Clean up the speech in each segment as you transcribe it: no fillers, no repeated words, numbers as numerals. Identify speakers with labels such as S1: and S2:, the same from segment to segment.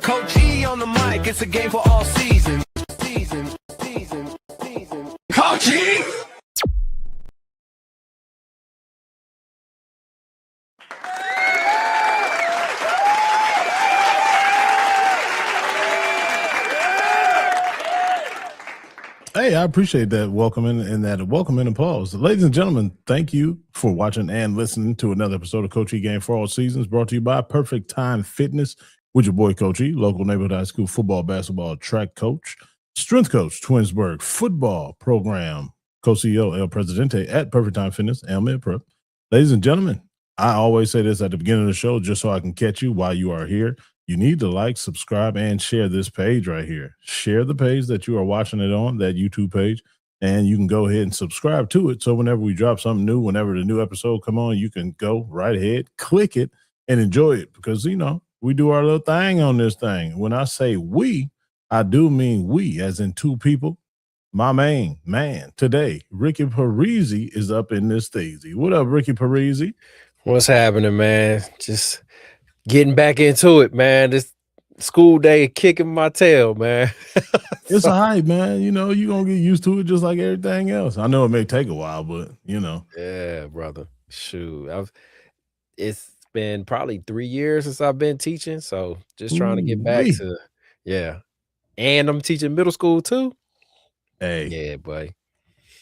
S1: Coach E on the mic, it's a game for all seasons. Coach E!
S2: Hey, I appreciate that welcoming and that welcoming applause. Ladies and gentlemen, thank you for watching and listening to another episode of Coach E Game for All Seasons, brought to you by Perfect Time Fitness with your boy Coach E, local neighborhood high school football, basketball, track coach, strength coach, Twinsburg football program, co-CEO El Presidente at Perfect Time Fitness, Mid Prep. Ladies and gentlemen, I always say this at the beginning of the show just so I can catch you while you are here. You need to like, subscribe, and share this page right here. Share the page that you are watching it on, that YouTube page, and you can go ahead and subscribe to it. So whenever we drop something new, whenever the new episode come on, you can go right ahead, click it, and enjoy it because, you know, we do our little thing on this thing. When I say we, I do mean we, as in two people. My main man today, Ricky Parisi, is up in this Daisy. What up, Ricky Parisi?
S3: What's happening, man? Just getting back into it, man. This school day kicking my tail, man.
S2: It's all right, man. You know, you're going to get used to it just like everything else. I know it may take a while, but, you know.
S3: Yeah, brother. Shoot. It's been probably 3 years since I've been teaching, so just trying to get back to, yeah. And I'm teaching middle school, too.
S2: Hey.
S3: Yeah, boy.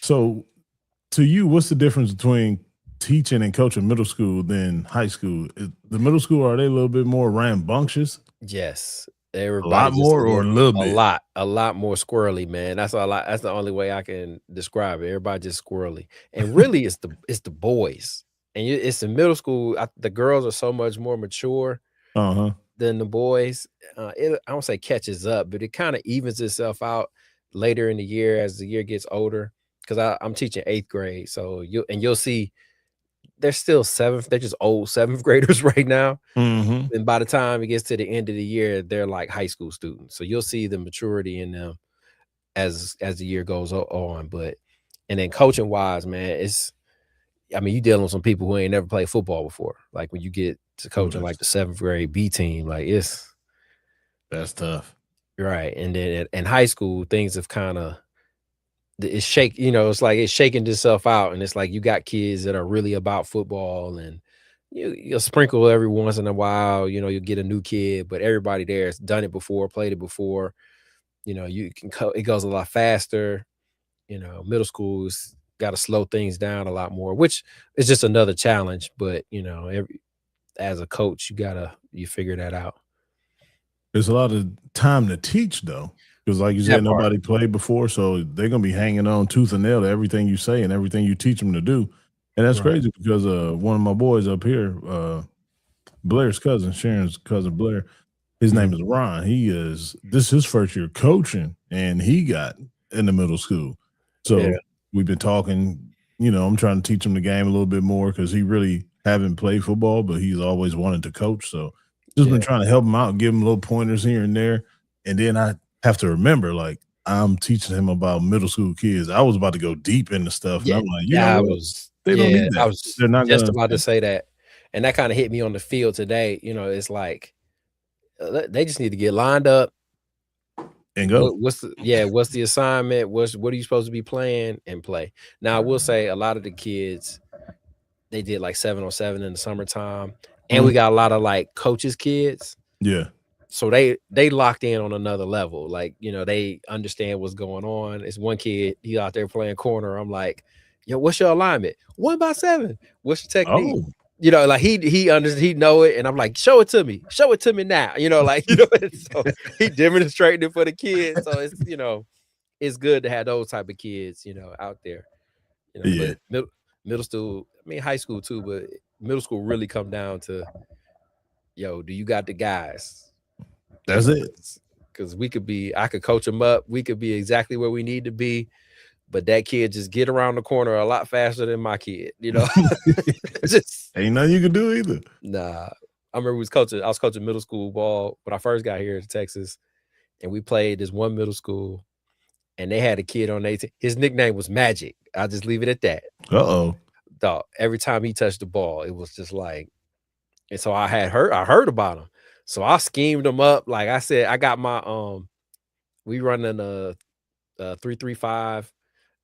S2: So, to you, what's the difference between teaching and coaching middle school than high school? The middle school, are they a little bit more rambunctious?
S3: Yes.
S2: A lot more or a little bit?
S3: A lot more squirrely, man. That's the only way I can describe it. Everybody just squirrely. And really it's the boys. And it's in middle school. The girls are so much more mature than the boys. I don't say catches up, but it kind of evens itself out later in the year as the year gets older. Because I'm teaching 8th grade. So you'll see they're still they're just old 7th graders right now. And by the time it gets to the end of the year, they're like high school students. So you'll see the maturity in them as the year goes on. And then coaching wise, man, you dealing with some people who ain't never played football before. Like when you get to coaching like the 7th grade B team, like
S2: that's tough.
S3: Right. And then in high school, things have kind of it's shaking itself out, and it's like you got kids that are really about football, and you'll sprinkle every once in a while, you'll get a new kid, but everybody there has done it before, played it before. It goes a lot faster. Middle school's got to slow things down a lot more, which is just another challenge. But as a coach, you figure that out.
S2: There's a lot of time to teach though. Because like you said, nobody played before, so they're going to be hanging on tooth and nail to everything you say and everything you teach them to do. And that's crazy because one of my boys up here, Blair's cousin, Sharon's cousin Blair, his name is Ron. This is his first year coaching, and he got in the middle school. So we've been talking, I'm trying to teach him the game a little bit more because he really haven't played football, but he's always wanted to coach. So just been trying to help him out, give him little pointers here and there. And then I have to remember, like, I'm teaching him about middle school kids. I was about to go deep into stuff. And I'm like, they don't need that.
S3: I was just about to say that. And that kind of hit me on the field today. It's like they just need to get lined up
S2: and go.
S3: What's the assignment? What are you supposed to be playing and play? Now, I will say a lot of the kids, they did like 7-on-7 in the summertime. And we got a lot of like coaches' kids.
S2: Yeah.
S3: So they locked in on another level. Like, they understand what's going on. It's one kid, he out there playing corner. I'm like, yo, what's your alignment? 1x7. What's your technique? Like he know it. And I'm like, show it to me. Show it to me now. So he demonstrating it for the kids. So it's good to have those type of kids, out there. But middle school, high school too, but middle school really come down to, do you got the guys?
S2: That's it.
S3: Because I could coach them up. We could be exactly where we need to be. But that kid just get around the corner a lot faster than my kid, Just
S2: ain't nothing you can do either.
S3: Nah. I remember I was coaching middle school ball when I first got here to Texas. And we played this one middle school. And they had a kid on their team. His nickname was Magic. I'll just leave it at that. Dog, every time he touched the ball, it was just like, and so I heard about him. So I schemed them up. Like I said, I got my we running a 3-3-5.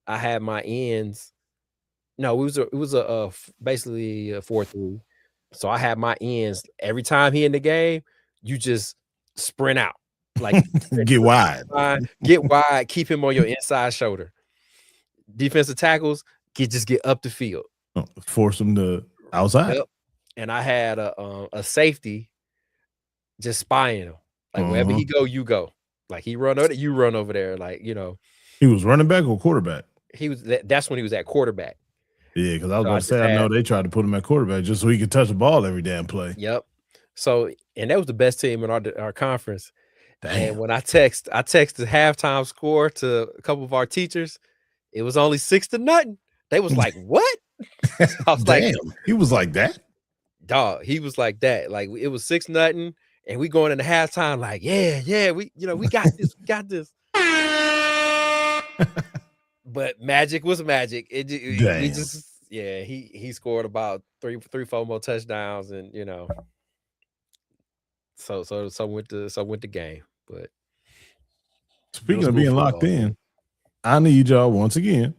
S3: I had my ends. No, it was basically a 4-3. So I had my ends. Every time he in the game, you just sprint out. Like
S2: Get wide.
S3: get wide, keep him on your inside shoulder. Defensive tackles, just get up the field.
S2: Force them to outside.
S3: Yep. And I had a safety just spying him. Like wherever he go, you go. Like he run over, you run over there. Like, you know.
S2: He was running back or quarterback?
S3: That's when he was at quarterback.
S2: Yeah, because I was about to say, I know they tried to put him at quarterback just so he could touch the ball every damn play.
S3: Yep. So, and that was the best team in our conference.
S2: Damn.
S3: And when I texted halftime score to a couple of our teachers, it was only 6-0. They was like, "What?" I was
S2: Damn. He was like that?
S3: Dog, he was like that. Like it was 6-0, and we going into halftime like, yeah, we got this, we got this. But magic was magic. He scored about 3-4 more touchdowns, and so went the game. But
S2: speaking of being locked in, I need y'all once again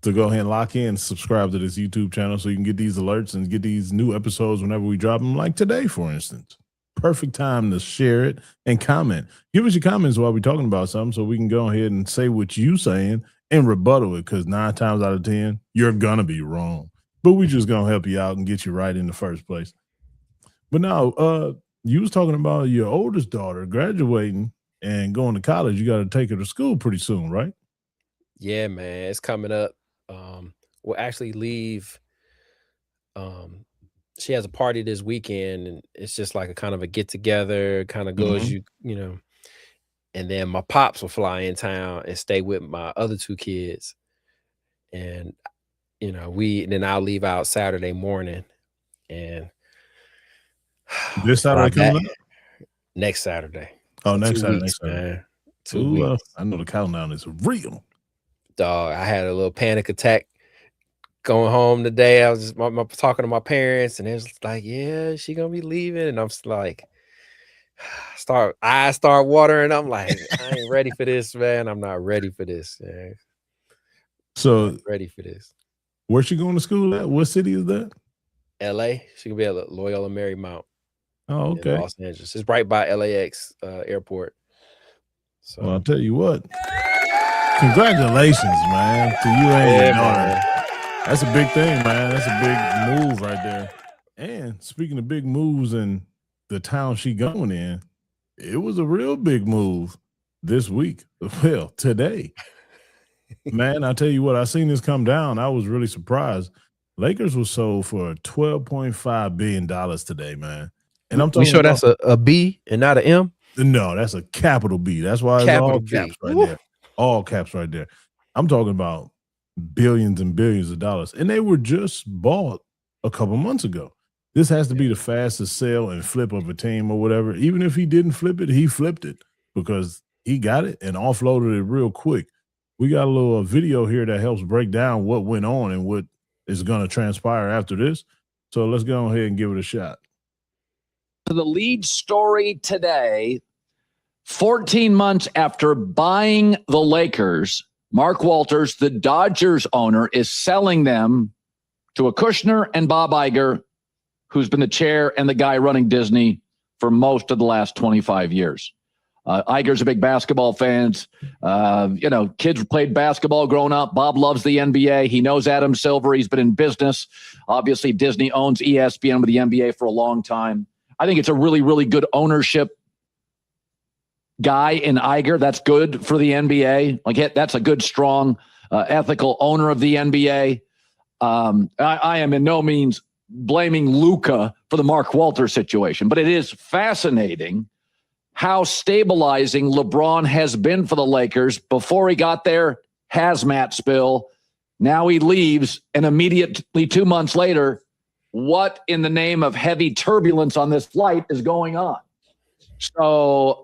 S2: to go ahead and lock in, subscribe to this YouTube channel so you can get these alerts and get these new episodes whenever we drop them, like today, for instance. Perfect time to share it and comment. Give us your comments while we're talking about something so we can go ahead and say what you saying and rebuttal it, because 9 times out of 10, you're going to be wrong. But we just going to help you out and get you right in the first place. But now, you was talking about your oldest daughter graduating and going to college. You got to take her to school pretty soon, right?
S3: Yeah, man. It's coming up. We'll actually leave. She has a party this weekend, and it's just like a kind of a get together, kind of go as you know. And then my pops will fly in town and stay with my other 2 kids. And then I'll leave out Saturday morning. And
S2: this Saturday coming up?
S3: Next Saturday.
S2: Oh, next Saturday.
S3: Weeks, man.
S2: 2 weeks. I know the countdown is real.
S3: Dog, I had a little panic attack going home today. I was just talking to my parents, and it was like, yeah, she gonna be leaving. And I'm just like, eyes start watering. I'm like, I ain't ready for this, man. I'm not ready for this, man.
S2: So
S3: ready for this.
S2: Where's she going to school at? What city is that?
S3: LA. She can be at Loyola Marymount.
S2: Oh, okay.
S3: Los Angeles. It's right by LAX airport. So
S2: well, I'll tell you what. Congratulations, man, to you and your daughter. That's a big thing, man. That's a big move right there. And speaking of big moves in the town she going in, it was a real big move this week. Well, today. Man, I tell you what, I seen this come down. I was really surprised. Lakers was sold for $12.5 billion today, man. And I'm talking
S3: about, that's a B and not an M?
S2: No, that's a capital B. That's why it's all caps right there. All caps right there. I'm talking about billions and billions of dollars. And they were just bought a couple months ago. This has to be the fastest sale and flip of a team or whatever. Even if he didn't flip it, he flipped it because he got it and offloaded it real quick. We got a little video here that helps break down what went on and what is going to transpire after this. So let's go ahead and give it a shot.
S4: The lead story today, 14 months after buying the Lakers, Mark Walters, the Dodgers owner, is selling them to a Kushner and Bob Iger, who's been the chair and the guy running Disney for most of the last 25 years. Iger's a big basketball fan. Kids played basketball growing up. Bob loves the NBA. He knows Adam Silver. He's been in business. Obviously, Disney owns ESPN with the NBA for a long time. I think it's a really, really good ownership guy in Iger. That's good for the NBA. Like that's a good, strong, ethical owner of the NBA. I am in no means blaming Luka for the Mark Walters situation, but it is fascinating how stabilizing LeBron has been for the Lakers. Before he got there, hazmat spill. Now he leaves, and immediately 2 months later, what in the name of heavy turbulence on this flight is going on? So,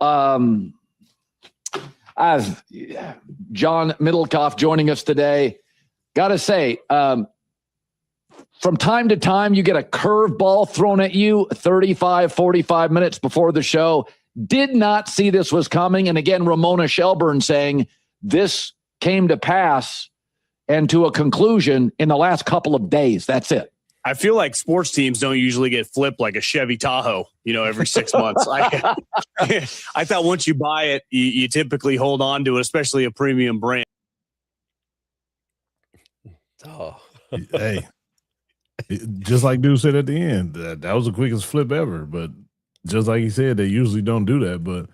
S4: as John Middlecoff joining us today, got to say, from time to time, you get a curveball thrown at you 35, 45 minutes before the show. Did not see this was coming. And again, Ramona Shelburne saying this came to pass and to a conclusion in the last couple of days. That's it.
S5: I feel like sports teams don't usually get flipped like a Chevy Tahoe, every 6 months. I thought once you buy it, you typically hold on to it, especially a premium brand.
S3: Oh,
S2: Hey, just like dude said at the end, that was the quickest flip ever. But just like he said, they usually don't do that. But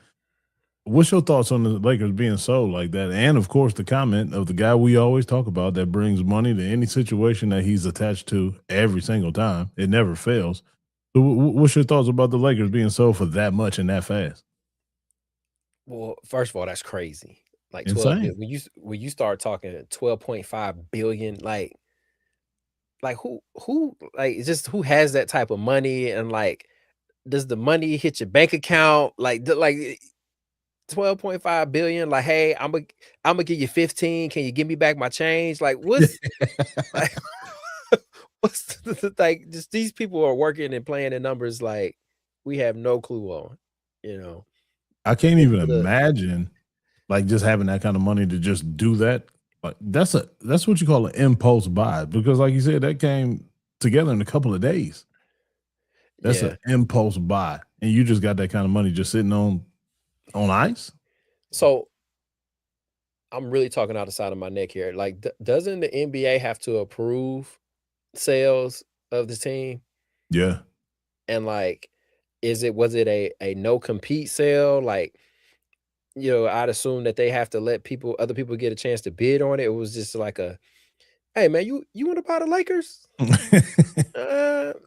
S2: what's your thoughts on the Lakers being sold like that? And of course, the comment of the guy we always talk about that brings money to any situation that he's attached to every single time. It never fails. So what's your thoughts about the Lakers being sold for that much and that fast?
S3: well, first of all, that's crazy. Like 12
S2: Insane.
S3: when you start talking 12.5 billion, like who like just who has that type of money, and like does the money hit your bank account like 12.5 billion, like, hey, I'm gonna give you 15, can you give me back my change? Like what's like what's like, just these people are working and playing the numbers like we have no clue on,
S2: I can't even
S3: Into the-
S2: imagine like just having that kind of money to just do that. Like that's what you call an impulse buy, because like you said, that came together in a couple of days. That's
S3: Yeah.
S2: an impulse buy, and you just got that kind of money just sitting on ice.
S3: So I'm really talking out the side of my neck here. Like, doesn't the NBA have to approve sales of the team?
S2: Yeah,
S3: And like, was it a no compete sale? Like, I'd assume that they have to let other people get a chance to bid on it. It was just like hey man, you want to buy the Lakers?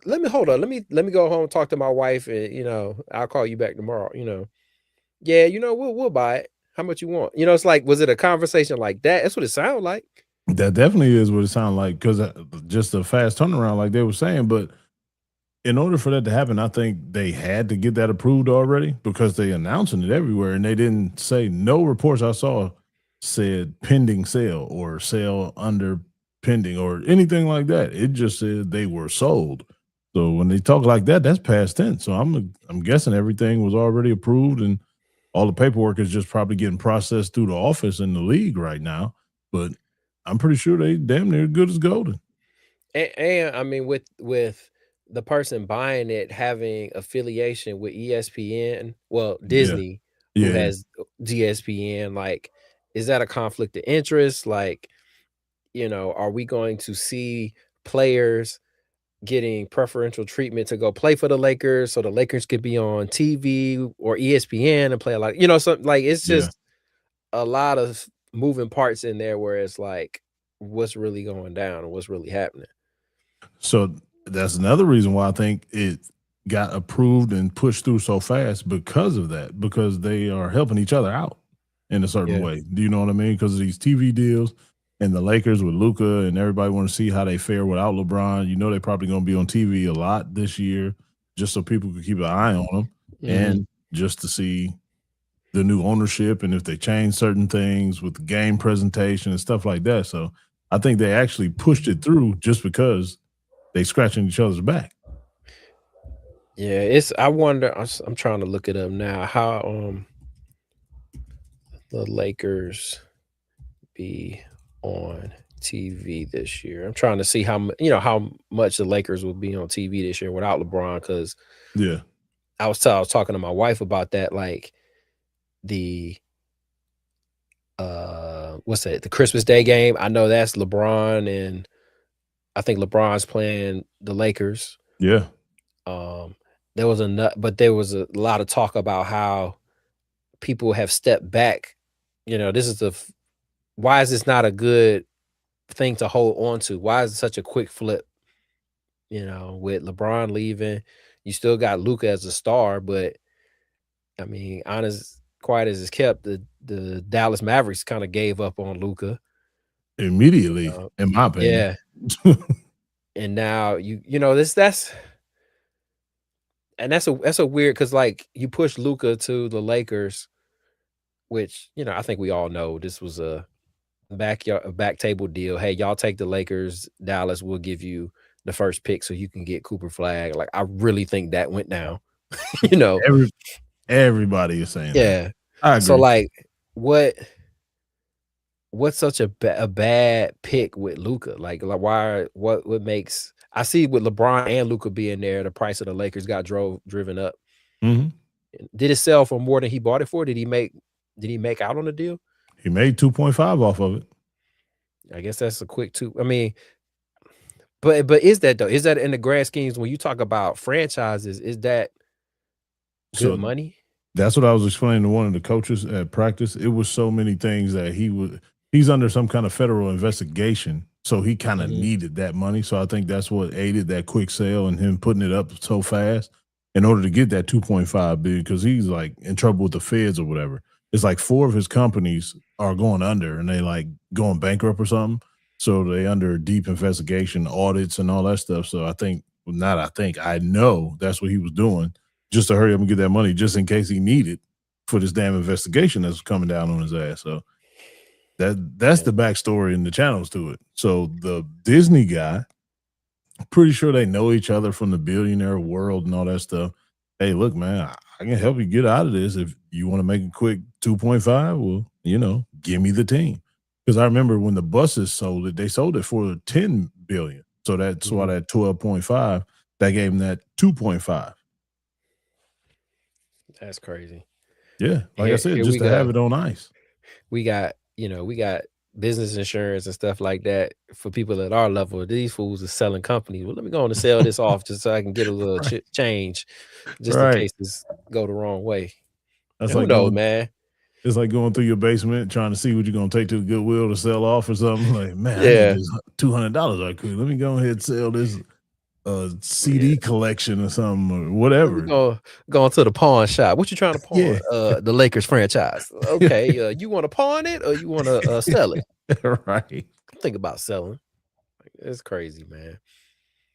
S3: Let me hold on. Let me go home and talk to my wife, and I'll call you back tomorrow. Yeah, we'll buy it. How much you want? It's like, was it a conversation like that? That's what it sounded like.
S2: that definitely is what it sounded like, because just a fast turnaround, like they were saying. But in order for that to happen, I think they had to get that approved already, because they announcing it everywhere, and they didn't say, no reports I saw said pending sale or sale under pending or anything like that. It just said they were sold. So when they talk like that, that's past tense. So I'm guessing everything was already approved, and all the paperwork is just probably getting processed through the office in the league right now. But I'm pretty sure they damn near good as golden.
S3: And I mean, with the person buying it having affiliation with ESPN, well, Disney, who
S2: Yeah.
S3: has GSPN, like, is that a conflict of interest? Like, are we going to see players getting preferential treatment to go play for the Lakers, so the Lakers could be on TV or ESPN and play a lot, something like, it's just a lot of moving parts in there where it's like, what's really going down and what's really happening.
S2: So that's another reason why I think it got approved and pushed through so fast, because of that, because they are helping each other out in a certain way. Do you know what I mean? Because of these TV deals, and the Lakers with Luka, and everybody want to see how they fare without LeBron. They're probably going to be on TV a lot this year, just so people can keep an eye on them, and just to see the new ownership and if they change certain things with the game presentation and stuff like that. So I think they actually pushed it through just because they scratching each other's back.
S3: Yeah, I wonder, I'm trying to look it up now, how the Lakers be on TV this year. I'm trying to see how much the Lakers will be on TV this year without LeBron, because I was talking to my wife about that, like the what's that, the Christmas Day game. I know that's LeBron, and I think LeBron's playing the Lakers.
S2: Yeah.
S3: There was a lot of talk about how people have stepped back. This is why is this not a good thing to hold on to? Why is it such a quick flip? With LeBron leaving, you still got Luka as a star, but I mean, quiet as it's kept, the Dallas Mavericks kind of gave up on Luka
S2: immediately, in my opinion.
S3: Yeah. And now that's a weird, because like you push Luka to the Lakers, which I think we all know this was a back table deal. Hey, y'all take the Lakers, Dallas will give you the first pick so you can get Cooper Flag. Like, I really think that went down. You know,
S2: everybody is saying that.
S3: yeah.
S2: I agree.
S3: So like, what's such a bad pick with Luka? Like why? What makes? I see with LeBron and Luka being there, the price of the Lakers got driven up.
S2: Mhm.
S3: Did it sell for more than he bought it for? Did he make out on the deal?
S2: He made 2.5 off of it.
S3: I guess that's a quick two. I mean, but is that though? Is that in the grand schemes when you talk about franchises? Is that good money?
S2: That's what I was explaining to one of the coaches at practice. It was so many things that he's under some kind of federal investigation, so he kind of needed that money. So I think that's what aided that quick sale and him putting it up so fast in order to get that 2.5 billion, because he's like in trouble with the feds or whatever. It's like 4 of his companies are going under and they like going bankrupt or something. So they under deep investigation, audits and all that stuff. So I know that's what he was doing, just to hurry up and get that money, just in case he needed for this damn investigation that's coming down on his ass. So that's the backstory and the channels to it. So the Disney guy, pretty sure they know each other from the billionaire world and all that stuff. Hey, look, man, I can help you get out of this. If you want to make a quick 2.5, well, give me the team. Because I remember when the buses sold it, they sold it for 10 billion. So that's why that 12.5, that gave him that 2.5.
S3: That's crazy.
S2: Yeah. Like I said, just to have it on ice.
S3: We got business insurance and stuff like that for people at our level. These fools are selling companies. Well, let me go on and sell this off just so I can get a little change, just in case this go the wrong way.
S2: That's
S3: who knows, man?
S2: It's like going through your basement trying to see what you're gonna take to the Goodwill to sell off or something. Like, man, I need this $200 I could. Let me go ahead and sell this CD collection or something or whatever.
S3: Going to the pawn shop. What you trying to pawn? The Lakers franchise. Okay, you want to pawn it or you want to sell it?
S2: Right.
S3: Think about selling. It's crazy, man.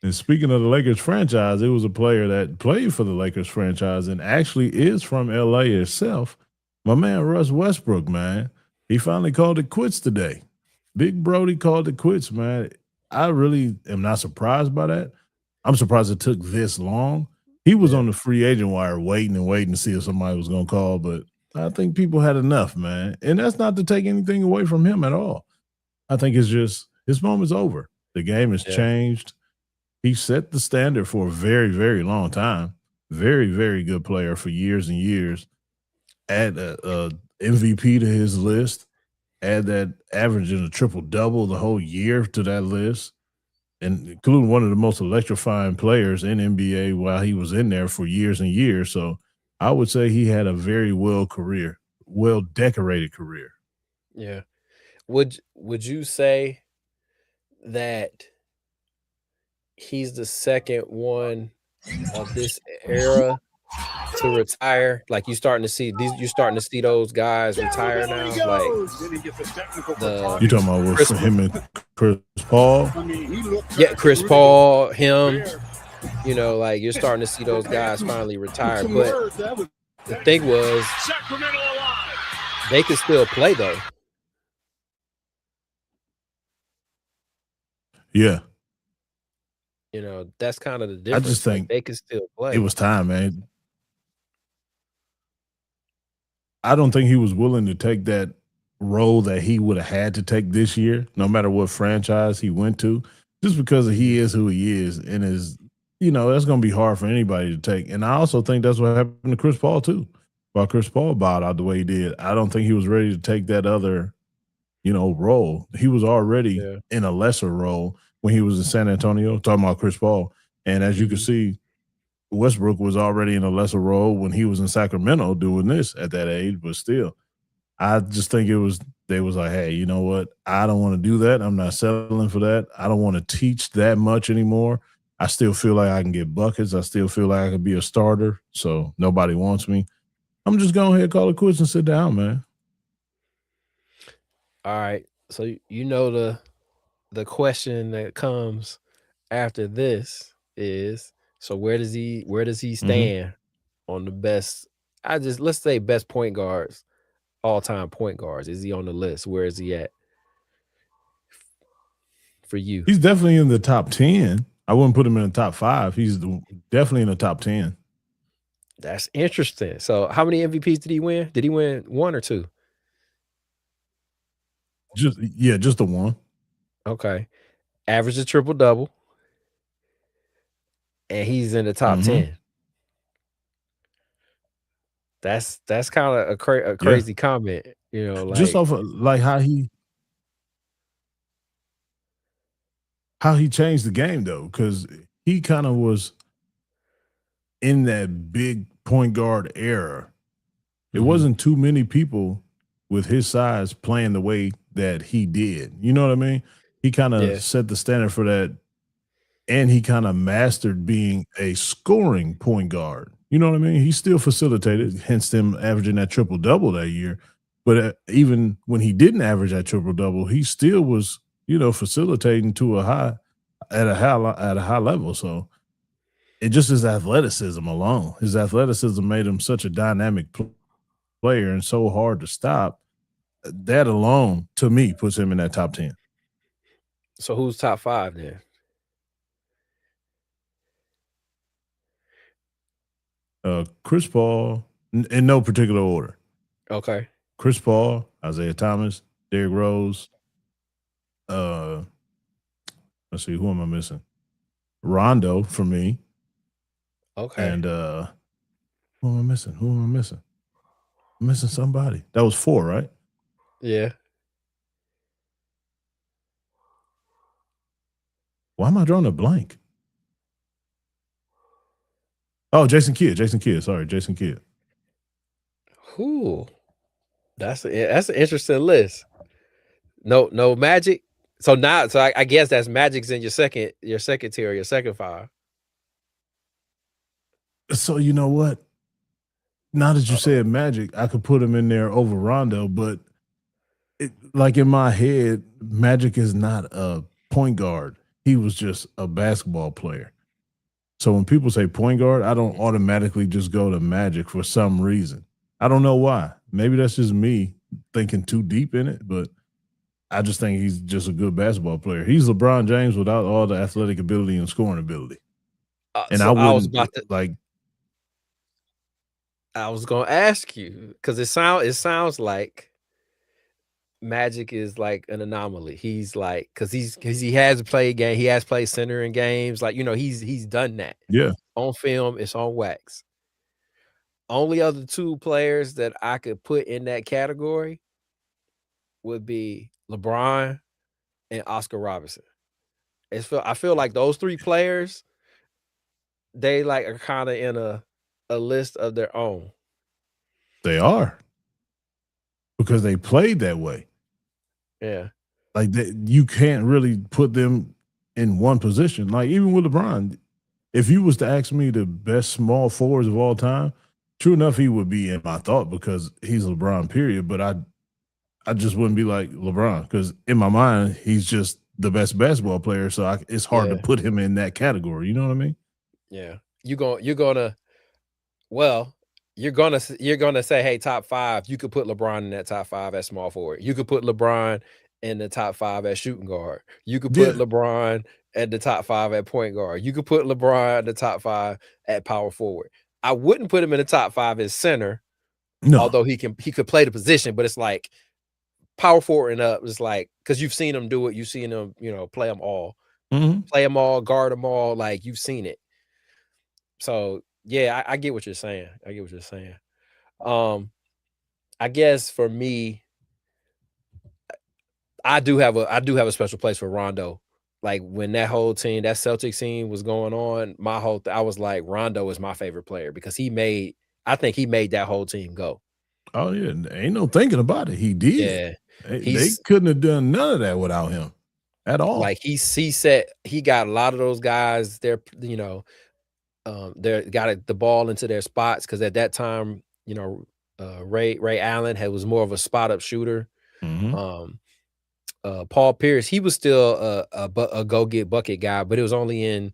S2: And speaking of the Lakers franchise, it was a player that played for the Lakers franchise and actually is from LA itself. My man Russ Westbrook, man. He finally called it quits today. Big Brody called it quits, man. I really am not surprised by that. I'm surprised it took this long. He was on the free agent wire waiting to see if somebody was going to call, but I think people had enough, man. And that's not to take anything away from him at all. I think it's just his moment's over. The game has changed. He set the standard for a very, very long time. Very, very good player for years and years. Add a MVP to his list. Add that averaging a triple-double the whole year to that list. And including one of the most electrifying players in NBA while he was in there for years and years. So I would say he had a very well-decorated career.
S3: Yeah. Would you say that he's the second one of this era to retire? Like you're starting to see those guys retire now. Like
S2: you talking about with him and Chris Paul?
S3: Yeah, Chris Paul, him. Like you're starting to see those guys finally retire. But the thing was, they could still play though.
S2: Yeah.
S3: That's kind of the difference.
S2: I just think
S3: they could still play.
S2: It was time, man. I don't think he was willing to take that role that he would have had to take this year, no matter what franchise he went to, just because he is who he is and is, that's going to be hard for anybody to take. And I also think that's what happened to Chris Paul too. While Chris Paul bowed out the way he did, I don't think he was ready to take that other, role. He was already in a lesser role when he was in San Antonio, talking about Chris Paul. And as you can see, Westbrook was already in a lesser role when he was in Sacramento doing this at that age, but still, I just think they was like, hey, you know what? I don't want to do that. I'm not settling for that. I don't want to teach that much anymore. I still feel like I can get buckets. I still feel like I can be a starter. So nobody wants me. I'm just going ahead, call it quits and sit down, man.
S3: All right. So the question that comes after this is, so where does he stand on the best? Let's say best point guards, all-time point guards. Is he on the list? Where is he at for you?
S2: He's definitely in the top 10. I wouldn't put him in the top 5. He's definitely in the top 10.
S3: That's interesting. So how many MVPs did he win? Did he win 1 or 2?
S2: Just the one.
S3: Okay. Average a triple double. And he's in the top 10. That's kind of a crazy comment, you know, like
S2: just off of like how he changed the game though, because he kind of was in that big point guard era. It wasn't too many people with his size playing the way that he did. You know what I mean? He kind of set the standard for that, and he kind of mastered being a scoring point guard. You know what I mean? He still facilitated, hence them averaging that triple double that year. But even when he didn't average that triple double, he still was, you know, facilitating to a high level. So it just his athleticism alone. His athleticism made him such a dynamic player and so hard to stop. That alone, to me, puts him in that top 10.
S3: So who's top 5 then?
S2: Chris Paul, in no particular order.
S3: Okay.
S2: Chris Paul, Isaiah Thomas, Derrick Rose. Let's see, who am I missing? Rondo for me.
S3: Okay.
S2: And who am I missing? I'm missing somebody. That was 4, right?
S3: Yeah.
S2: Why am I drawing a blank? Oh, Jason Kidd. Sorry, Jason Kidd.
S3: Who? That's an interesting list. No Magic. So now, I guess that's Magic's in your second tier, your second 5.
S2: So you know what? Now that you said Magic, I could put him in there over Rondo, but like in my head, Magic is not a point guard. He was just a basketball player. So when people say point guard, I don't automatically just go to Magic for some reason. I don't know why. Maybe that's just me thinking too deep in it, but I just think he's just a good basketball player. He's LeBron James without all the athletic ability and scoring ability. And
S3: so
S2: I was going
S3: to ask you, because it sounds like Magic is like an anomaly. He's like, because he has played game, he has played center in games. Like, you know, he's done that.
S2: Yeah.
S3: On film, it's on wax. Only other 2 players that I could put in that category would be LeBron and Oscar Robertson. I feel like those 3 players, they like are kind of in a list of their own.
S2: They are, because they played that way.
S3: Yeah.
S2: Like you can't really put them in one position. Like even with LeBron, if you was to ask me the best small forwards of all time, true enough, he would be in my thought because he's LeBron, period. But I just wouldn't be like LeBron, because in my mind, he's just the best basketball player. So it's hard to put him in that category. You know what I mean?
S3: Yeah. You're gonna say, hey, top 5. You could put LeBron in that top 5 at small forward. You could put LeBron in the top 5 at shooting guard. You could put LeBron at the top 5 at point guard. You could put LeBron at the top 5 at power forward. I wouldn't put him in the top 5 as center, although he could play the position, but it's like power forward and up. It's like, because you've seen him do it. You've seen him, you know, play them all. Play them all, guard them all. Like, you've seen it. So yeah, I get what you're saying. I guess for me, I do have a special place for Rondo. Like when that whole team, that Celtics team was going on, I was like, Rondo is my favorite player because I think he made that whole team go.
S2: Oh yeah, ain't no thinking about it. He did.
S3: Yeah,
S2: they couldn't have done none of that without him at all.
S3: Like he got a lot of those guys there, you know, they got the ball into their spots, because at that time, you know, Ray Allen was more of a spot up shooter. Paul Pierce, he was still a go get bucket guy, but it was only in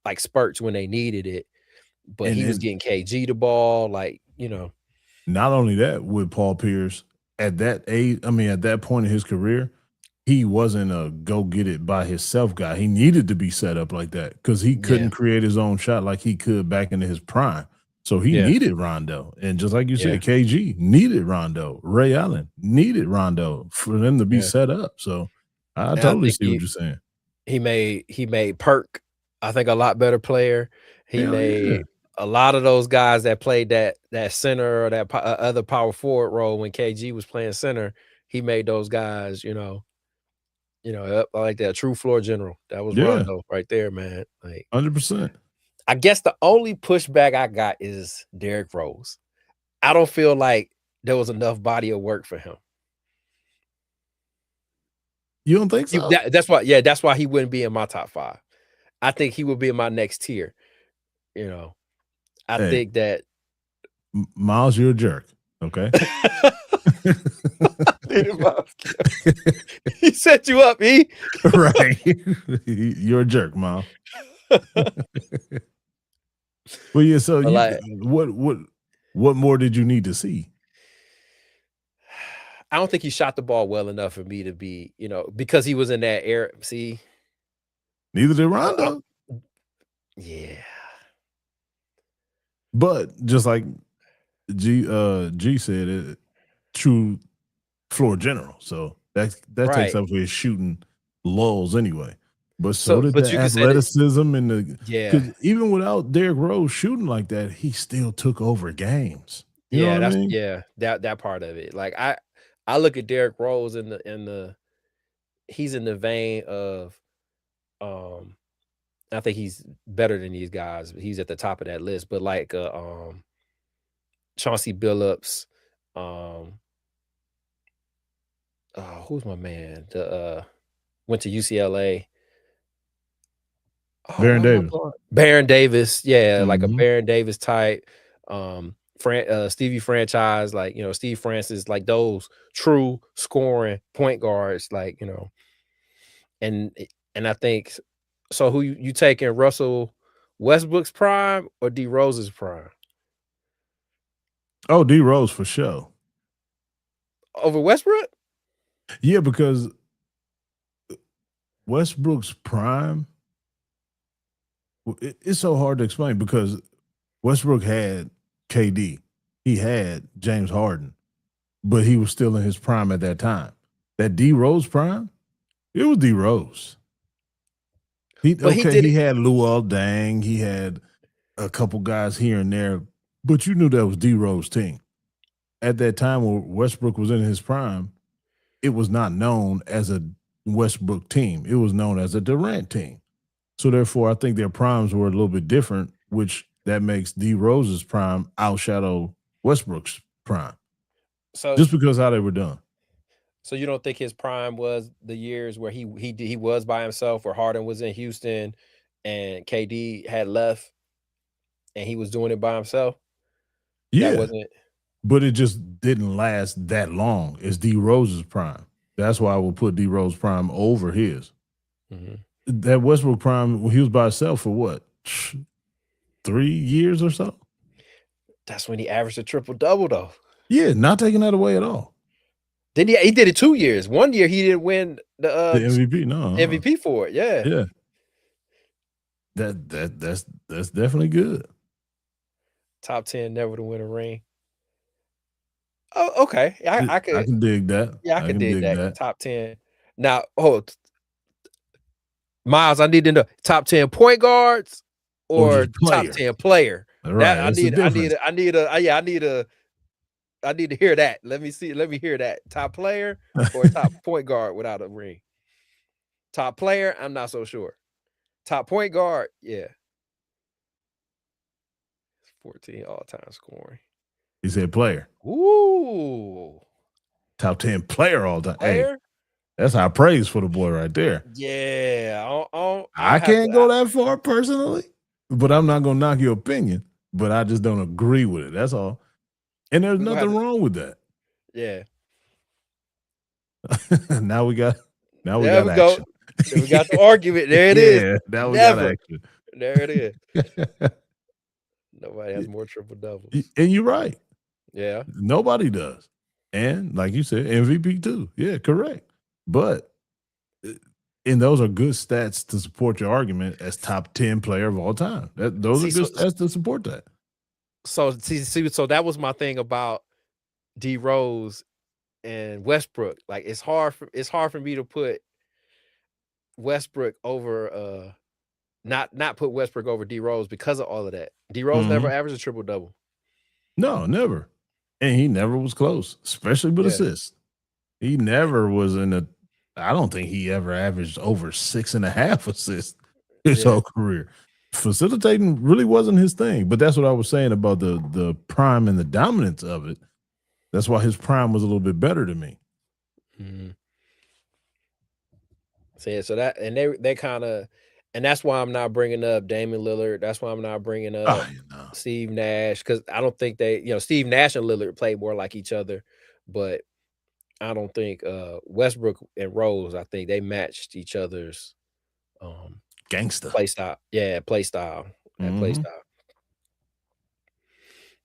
S3: like spurts when they needed it. But he was getting KG the ball, like, you know.
S2: Not only that, with Paul Pierce at that age, I mean, at that point in his career, he wasn't a go get it by himself guy. He needed to be set up like that because he couldn't create his own shot like he could back into his prime. So he needed Rondo. And just like you said, KG needed Rondo. Ray Allen needed Rondo for them to be set up. So I totally see what you're saying.
S3: He made Perk, I think, a lot better player. He made a lot of those guys that played that center or that other power forward role when KG was playing center. He made those guys, up like that true floor general. That was Rondo right there, man. Like
S2: 100%.
S3: I guess the only pushback I got is Derrick Rose. I don't feel like there was enough body of work for him.
S2: You don't think so?
S3: That's why he wouldn't be in my top 5. I think he would be in my next tier. I think that
S2: Miles, you're a jerk. Okay.
S3: He set you up,
S2: right. You're a jerk, Miles. Well, yeah. So what more did you need to see?
S3: I don't think he shot the ball well enough for me to be, because he was in that era. See,
S2: neither did Rondo.
S3: Yeah.
S2: But just like G said, true floor general. So that takes up for his shooting lulls anyway. But so did the athleticism and the because even without Derrick Rose shooting like that, he still took over games. You know what I mean?
S3: That part of it. Like I look at Derrick Rose in the he's in the vein of I think he's better than these guys. He's at the top of that list, but like Chauncey Billups, who's my man? Went to UCLA.
S2: Baron Davis.
S3: Baron Davis, like a Baron Davis type. Stevie Franchise, like Steve Francis, like those true scoring point guards, like and I think so. Who you taking, Russell Westbrook's prime or D Rose's prime?
S2: Oh, D Rose for sure
S3: over Westbrook.
S2: Yeah, because Westbrook's prime, it's so hard to explain because Westbrook had KD, he had James Harden, but he was still in his prime at that time. That D Rose prime, it was D Rose. He had Luol Deng, he had a couple guys here and there, but you knew that was D Rose team. At that time when Westbrook was in his prime, it was not known as a Westbrook team. It was known as a Durant team. So therefore, I think their primes were a little bit different, which that makes D Rose's prime outshadow Westbrook's prime. So just because how they were done.
S3: So you don't think his prime was the years where he was by himself, where Harden was in Houston and KD had left and he was doing it by himself?
S2: Yeah.
S3: That wasn't.
S2: But it just didn't last that long. It's D Rose's prime. That's why I will put D Rose prime over his. That Westbrook prime, he was by himself for what? 3 years or so?
S3: That's when he averaged a triple-double, though.
S2: Yeah, not taking that away at all.
S3: Then he did it 2 years. 1 year he didn't win the
S2: MVP. No,
S3: MVP for it. Yeah.
S2: That's definitely good.
S3: Top 10, never to win a ring. Oh, okay. I
S2: can dig that.
S3: Yeah, I can dig that. Top 10. Now, Miles, I need to know top 10 point guards or top 10 player.
S2: Right.
S3: I need to hear that. Let me hear that. Top player or top point guard without a ring. Top player, I'm not so sure. Top point guard, yeah. 14 all-time scoring.
S2: He said player.
S3: Ooh.
S2: Top 10 player all time.
S3: Player?
S2: Hey, that's high praise for the boy right there.
S3: Yeah.
S2: I can't go that far personally, but I'm not going to knock your opinion, but I just don't agree with it. That's all. And there's nothing wrong with that.
S3: Yeah.
S2: Now we got action.
S3: We got the argument. There it is.
S2: Now we got action.
S3: There it is. Nobody has more triple doubles.
S2: And you're right.
S3: Yeah.
S2: Nobody does. And like you said, MVP too. Yeah, correct. But and those are good stats to support your argument as top 10 player of all time. Those are good stats to support that.
S3: So that was my thing about D Rose and Westbrook. Like it's hard for me to put Westbrook over not put Westbrook over D Rose because of all of that. D Rose never averaged a triple double.
S2: No, never. And he never was close, especially with assists. He never was I don't think he ever averaged over 6.5 assists his whole career. Facilitating really wasn't his thing, but that's what I was saying about the prime and the dominance of it. That's why his prime was a little bit better to me.
S3: Mm-hmm. So that, and they kind of, and that's why I'm not bringing up Damian Lillard. That's why I'm not bringing up Steve Nash, because I don't think Steve Nash and Lillard played more like each other, but I don't think Westbrook and Rose, I think they matched each other's
S2: gangster
S3: play style. Yeah, play style. Play style.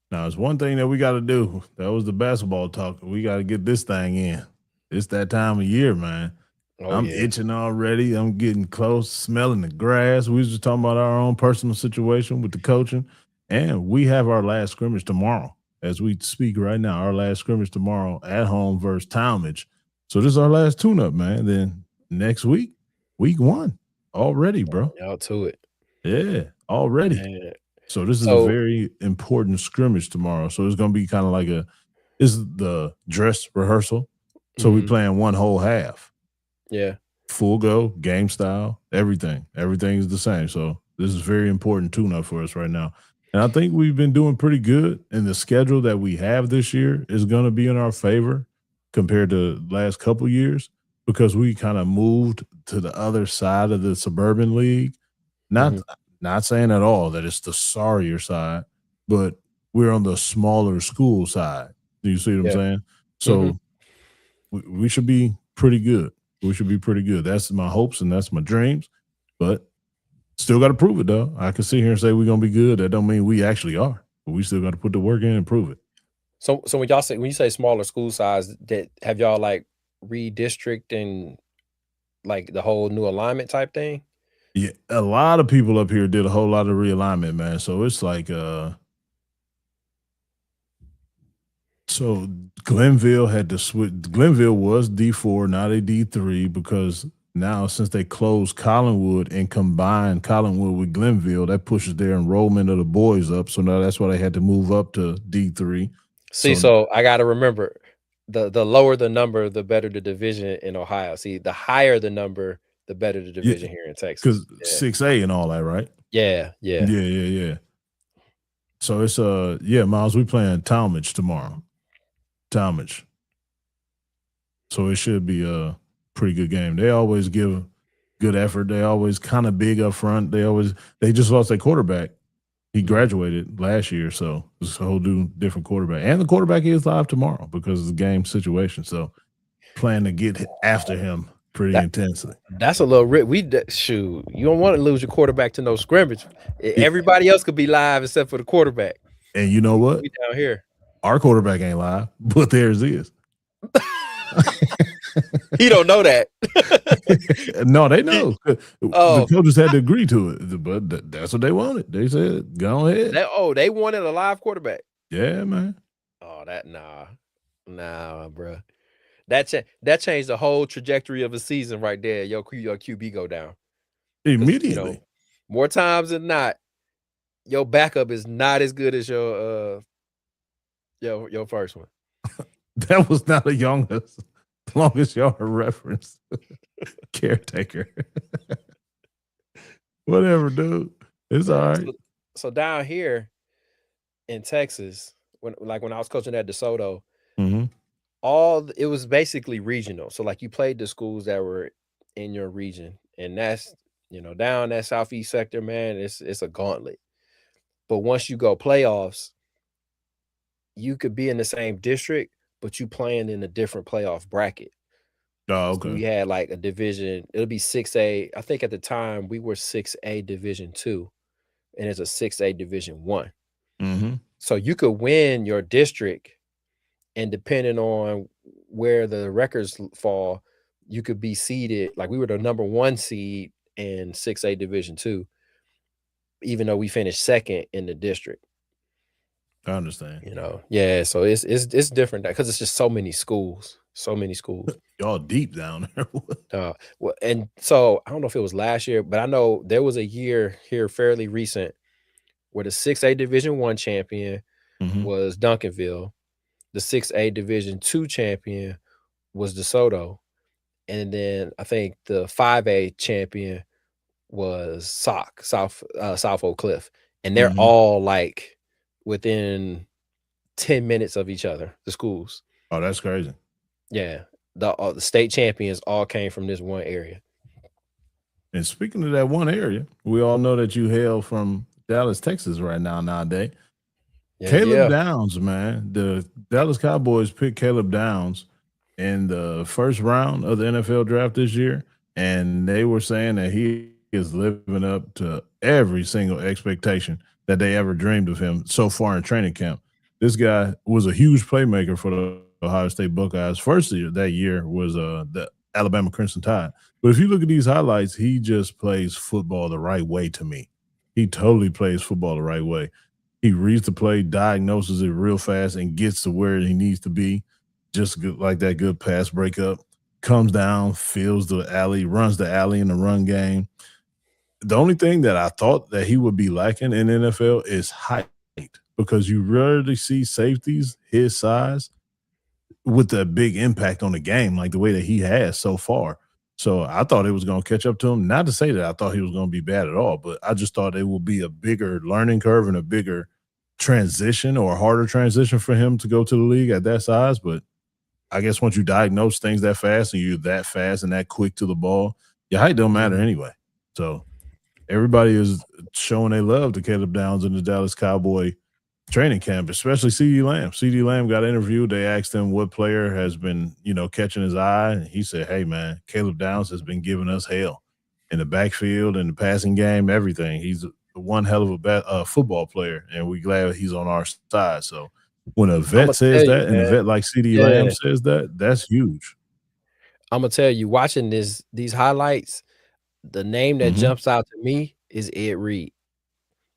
S2: Now, it's one thing that we got to do. That was the basketball talk. We got to get this thing in. It's that time of year, man. I'm itching already. I'm getting close, smelling the grass. We was just talking about our own personal situation with the coaching. And we have our last scrimmage tomorrow. As we speak right now, our last scrimmage tomorrow at home versus Talmadge. So this is our last tune-up, man. Then next week, week 1 already, bro.
S3: Out to it.
S2: Yeah, already.
S3: Man.
S2: So this is a very important scrimmage tomorrow. So it's going to be kind of like it's the dress rehearsal. So we playing one whole half.
S3: Yeah.
S2: Full go, game style, everything. Everything is the same. So this is very important tune-up for us right now. And I think we've been doing pretty good. And the schedule that we have this year is going to be in our favor compared to the last couple years because we kind of moved to the other side of the suburban league. Not saying at all that it's the sorrier side, but we're on the smaller school side. Do you see what I'm saying? So we should be pretty good. We should be pretty good. That's my hopes and that's my dreams, but still got to prove it, though. I can sit here and say we're going to be good. That don't mean we actually are, but we still got to put the work in and prove it.
S3: So when you say smaller school size, that have y'all like redistrict and like the whole new alignment type thing?
S2: Yeah, a lot of people up here did a whole lot of realignment, man. So it's like so Glenville had to switch. Glenville was D4, not a D3, because now since they closed Collinwood and combined Collinwood with Glenville, that pushes their enrollment of the boys up. So now that's why they had to move up to D3.
S3: See, so I got to remember the lower the number, the better the division in Ohio. See, the higher the number, the better the division here in Texas.
S2: Because 6A and all that, right?
S3: Yeah.
S2: So it's Miles, we playing Talmadge tomorrow. Talmadge. So it should be a pretty good game. They always give good effort. They always kind of big up front. They just lost their quarterback. He graduated last year, so it's a whole different quarterback. And the quarterback is live tomorrow because of the game situation. So plan to get after him pretty intensely.
S3: That's a little shoot. You don't want to lose your quarterback to no scrimmage. Everybody else could be live except for the quarterback.
S2: And you know what?
S3: We down here.
S2: Our quarterback ain't live, but theirs is.
S3: He don't know that.
S2: No, they know. The coaches had to agree to it, but that's what they wanted. They said, "Go ahead."
S3: They wanted a live quarterback.
S2: Yeah, man.
S3: Oh, nah, bro. That changed the whole trajectory of a season right there. Your QB go down
S2: immediately.
S3: More times than not, your backup is not as good as your first one.
S2: That was not a longest yard reference. Caretaker. Whatever, dude. It's all right.
S3: So down here in Texas, when I was coaching at DeSoto, it was basically regional. So like you played the schools that were in your region, and that's down that southeast sector, man. It's a gauntlet. But once you go playoffs, you could be in the same district, but you playing in a different playoff bracket.
S2: Oh, okay.
S3: So we had like a division. It'll be 6A. I think at the time we were 6A Division 2, and it's a 6A Division 1. So you could win your district, and depending on where the records fall, you could be seeded. Like we were the number 1 seed in 6A Division 2, even though we finished second in the district.
S2: I understand.
S3: Yeah. So it's different because it's just so many schools.
S2: Y'all deep down there.
S3: Well, and so I don't know if it was last year, but I know there was a year here fairly recent where the 6A Division 1 champion was Duncanville. The 6A Division 2 champion was DeSoto. And then I think the 5A champion was South Oak Cliff. And they're all like within 10 minutes of each other, the schools.
S2: Oh, that's crazy.
S3: Yeah. The state champions all came from this one area.
S2: And speaking of that one area, we all know that you hail from Dallas, Texas right now nowadays.
S3: Yeah,
S2: Caleb Downs, man. The Dallas Cowboys picked Caleb Downs in the first round of the NFL draft this year, and they were saying that he is living up to every single expectation that they ever dreamed of him so far in training camp. This guy was a huge playmaker for the Ohio State Buckeyes. First year that year was the Alabama Crimson Tide. But if you look at these highlights, he just plays football the right way to me. He totally plays football the right way. He reads the play, diagnoses it real fast, and gets to where he needs to be. Just good, like that good pass breakup. Comes down, fills the alley, runs the alley in the run game. The only thing that I thought that he would be lacking in NFL is height, because you rarely see safeties his size with a big impact on the game like the way that he has so far. So I thought it was going to catch up to him. Not to say that I thought he was going to be bad at all, but I just thought it would be a bigger learning curve and a bigger transition or a harder transition for him to go to the league at that size. But I guess once you diagnose things that fast and you're that fast and that quick to the ball, your height don't matter anyway. So everybody is showing they love to Caleb Downs in the Dallas Cowboy training camp, especially CeeDee Lamb. CeeDee Lamb got interviewed. They asked him what player has been, catching his eye. And he said, hey, man, Caleb Downs has been giving us hell in the backfield, in the passing game, everything. He's one hell of a football player, and we're glad he's on our side. So when a vet says that, and a vet like CeeDee Lamb says that, that's huge.
S3: I'm going to tell you, watching these highlights, the name that jumps out to me is Ed Reed.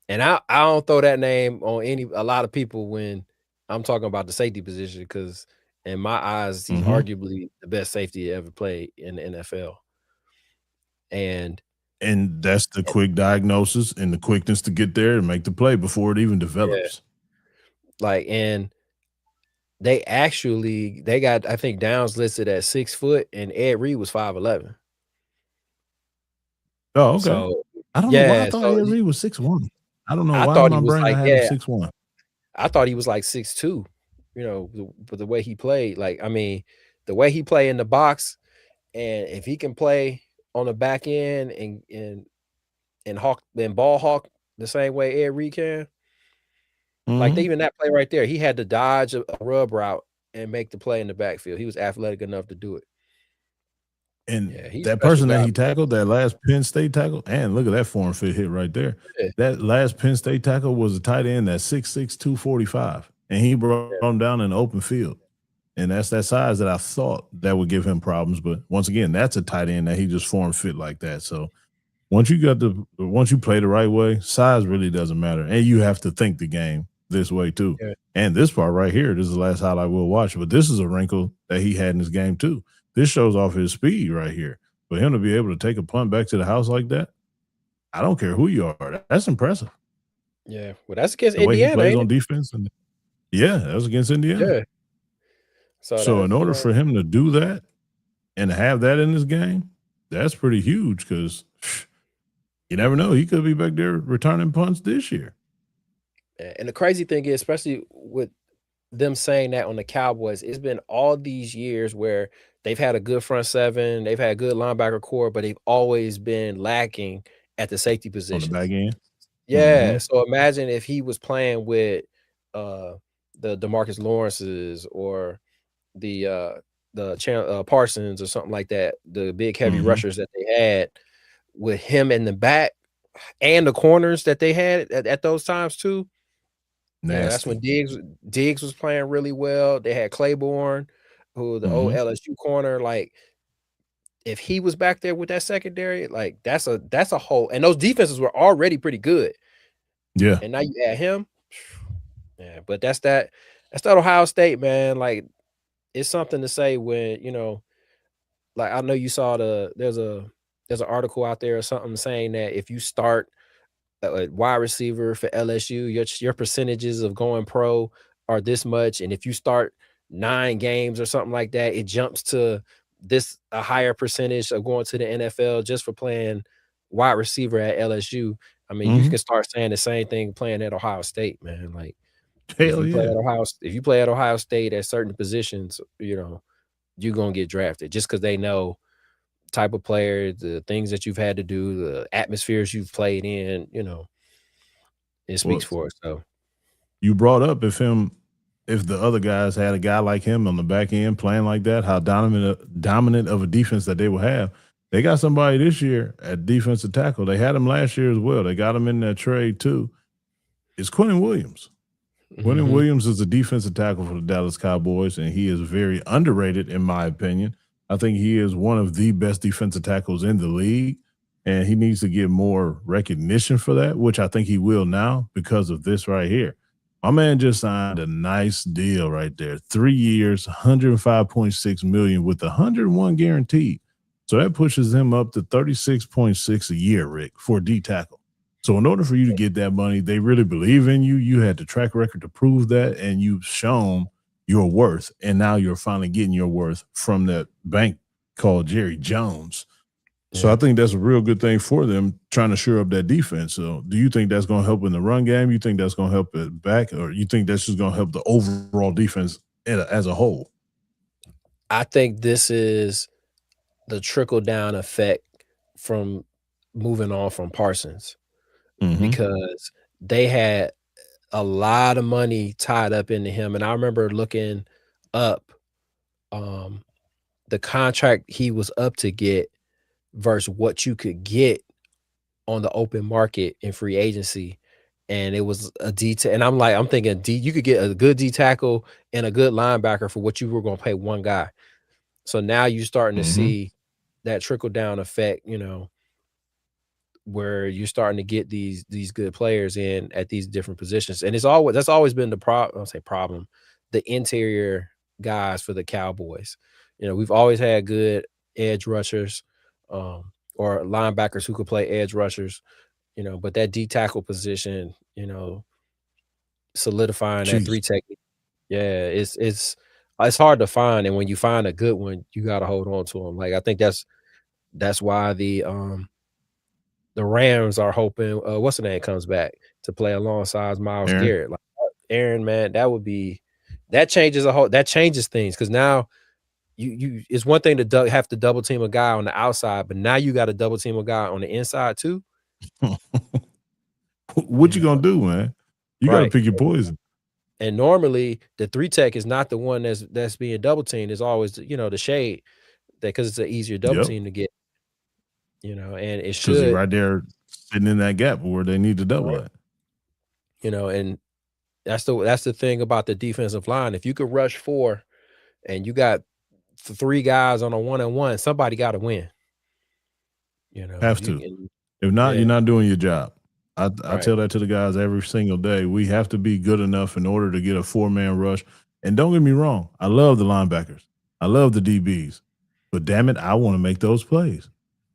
S3: And I don't throw that name on a lot of people when I'm talking about the safety position, because in my eyes, he's arguably the best safety to ever play in the NFL. And
S2: that's the quick diagnosis and the quickness to get there and make the play before it even develops.
S3: Yeah. And they got, I think, Downs listed at 6 foot, and Ed Reed was 5'11".
S2: Oh, okay.
S3: So,
S2: I don't know why I thought Ed Reed was 6'1". I don't know why in my brain I had him 6'1".
S3: I thought he was like 6'2", but the way he played, the way he played in the box, and if he can play on the back end and ball hawk the same way Ed Reed can, even that play right there, he had to dodge a rub route and make the play in the backfield. He was athletic enough to do it.
S2: And that person that he tackled, that last Penn State tackle, and look at that form fit hit right there. Yeah. That last Penn State tackle was a tight end that's 6'6", 245, and he brought him down in the open field. And that's that size that I thought that would give him problems. But once again, that's a tight end that he just form fit like that. So once you play the right way, size really doesn't matter. And you have to think the game this way too. Yeah. And this part right here, this is the last highlight we'll watch, but this is a wrinkle that he had in his game too. This shows off his speed right here. For him to be able to take a punt back to the house like that, I don't care who you are. That's impressive.
S3: Yeah. Well, that's against
S2: the
S3: Indiana.
S2: Way he plays on defense. That was against Indiana.
S3: Yeah.
S2: So in order for him to do that and have that in his game, that's pretty huge, because you never know. He could be back there returning punts this year.
S3: And the crazy thing is, especially with them saying that on the Cowboys, it's been all these years where they've had a good front seven, they've had a good linebacker core, but they've always been lacking at the safety position.
S2: On the back end.
S3: Yeah. So imagine if he was playing with the DeMarcus Lawrences or the Parsons or something like that, the big heavy rushers that they had, with him in the back and the corners that they had at those times too. Yeah, that's when Diggs was playing really well. They had Claiborne, who the old LSU corner. if he was back there with that secondary, like that's a whole, and those defenses were already pretty good.
S2: Yeah.
S3: And now you add him. Yeah, but that's that Ohio State, man. Like, it's something to say when, like, I know you saw there's an article out there or something saying that if you start a wide receiver for LSU, your percentages of going pro are this much, and if you start 9 games or something like that, it jumps to a higher percentage of going to the NFL just for playing wide receiver at LSU. I mean, you
S2: Mhm.
S3: can start saying the same thing playing at Ohio State, man. Like,
S2: Hell yeah.
S3: if you play at Ohio State at certain positions, you're gonna get drafted just because they know type of player, the things that you've had to do, the atmospheres you've played in, it
S2: Well,
S3: speaks for itself.
S2: you brought up if the other guys had a guy like him on the back end playing like that, how dominant of a defense that they will have. They got somebody this year at defensive tackle. They had him last year as well. They got him in that trade too. It's Quentin Williams. Quentin
S3: Mhm.
S2: Williams is a defensive tackle for the Dallas Cowboys, and he is very underrated, in my opinion. I think he is one of the best defensive tackles in the league, and he needs to get more recognition for that, which I think he will now because of this right here. My man just signed a nice deal right there. 3 years, 105.6 million with 101 guaranteed. So that pushes him up to 36.6 a year, Rick, for a D tackle. So in order for you to get that money, they really believe in you. You had the track record to prove that, and you've shown your worth. And now you're finally getting your worth from that bank called Jerry Jones. So
S3: Yeah.
S2: I think that's a real good thing for them, trying to shore up that defense. So do you think that's going to help in the run game? You think that's going to help it back, or you think that's just going to help the overall defense as a whole?
S3: I think this is the trickle down effect from moving on from Parsons
S2: Mm-hmm.
S3: because they had a lot of money tied up into him. And I remember looking up the contract he was up to get versus what you could get on the open market in free agency. And it was a D, and I'm thinking you could get a good D tackle and a good linebacker for what you were going to pay one guy. So now you're starting to
S2: Mm-hmm.
S3: see that trickle down effect, where you're starting to get these good players in at these different positions. And that's always been the problem, the interior guys for the Cowboys. We've always had good edge rushers, or linebackers who could play edge rushers, but that D tackle position, solidifying that
S2: Chiefs.
S3: 3 tech. Yeah, it's hard to find, and when you find a good one, you gotta hold on to them. Like, I think that's why the Rams are hoping, what's the name comes back to play alongside Myles
S2: Aaron.
S3: Garrett. Like, Aaron, man, that changes things because now you it's one thing to have to double team a guy on the outside, but now you got to double team a guy on the inside too.
S2: What you gonna do, man? You got to
S3: Right.
S2: pick your poison.
S3: And normally the 3 tech is not the one that's being double teamed. It's always, the shade, because it's an easier double
S2: Yep.
S3: team to get, and it
S2: Because he's
S3: should,
S2: right there sitting in that gap where they need to double
S3: right.
S2: that.
S3: And that's the thing about the defensive line. If you could rush 4 and you got 3 guys on a 1-on-1, somebody got to win.
S2: Have
S3: You
S2: to.
S3: can,
S2: If not, you're
S3: yeah,
S2: not doing your job. I
S3: right.
S2: tell that to the guys every single day. We have to be good enough in order to get a 4-man rush. And don't get me wrong, I love the linebackers. I love the DBs. But damn it, I want to make those plays.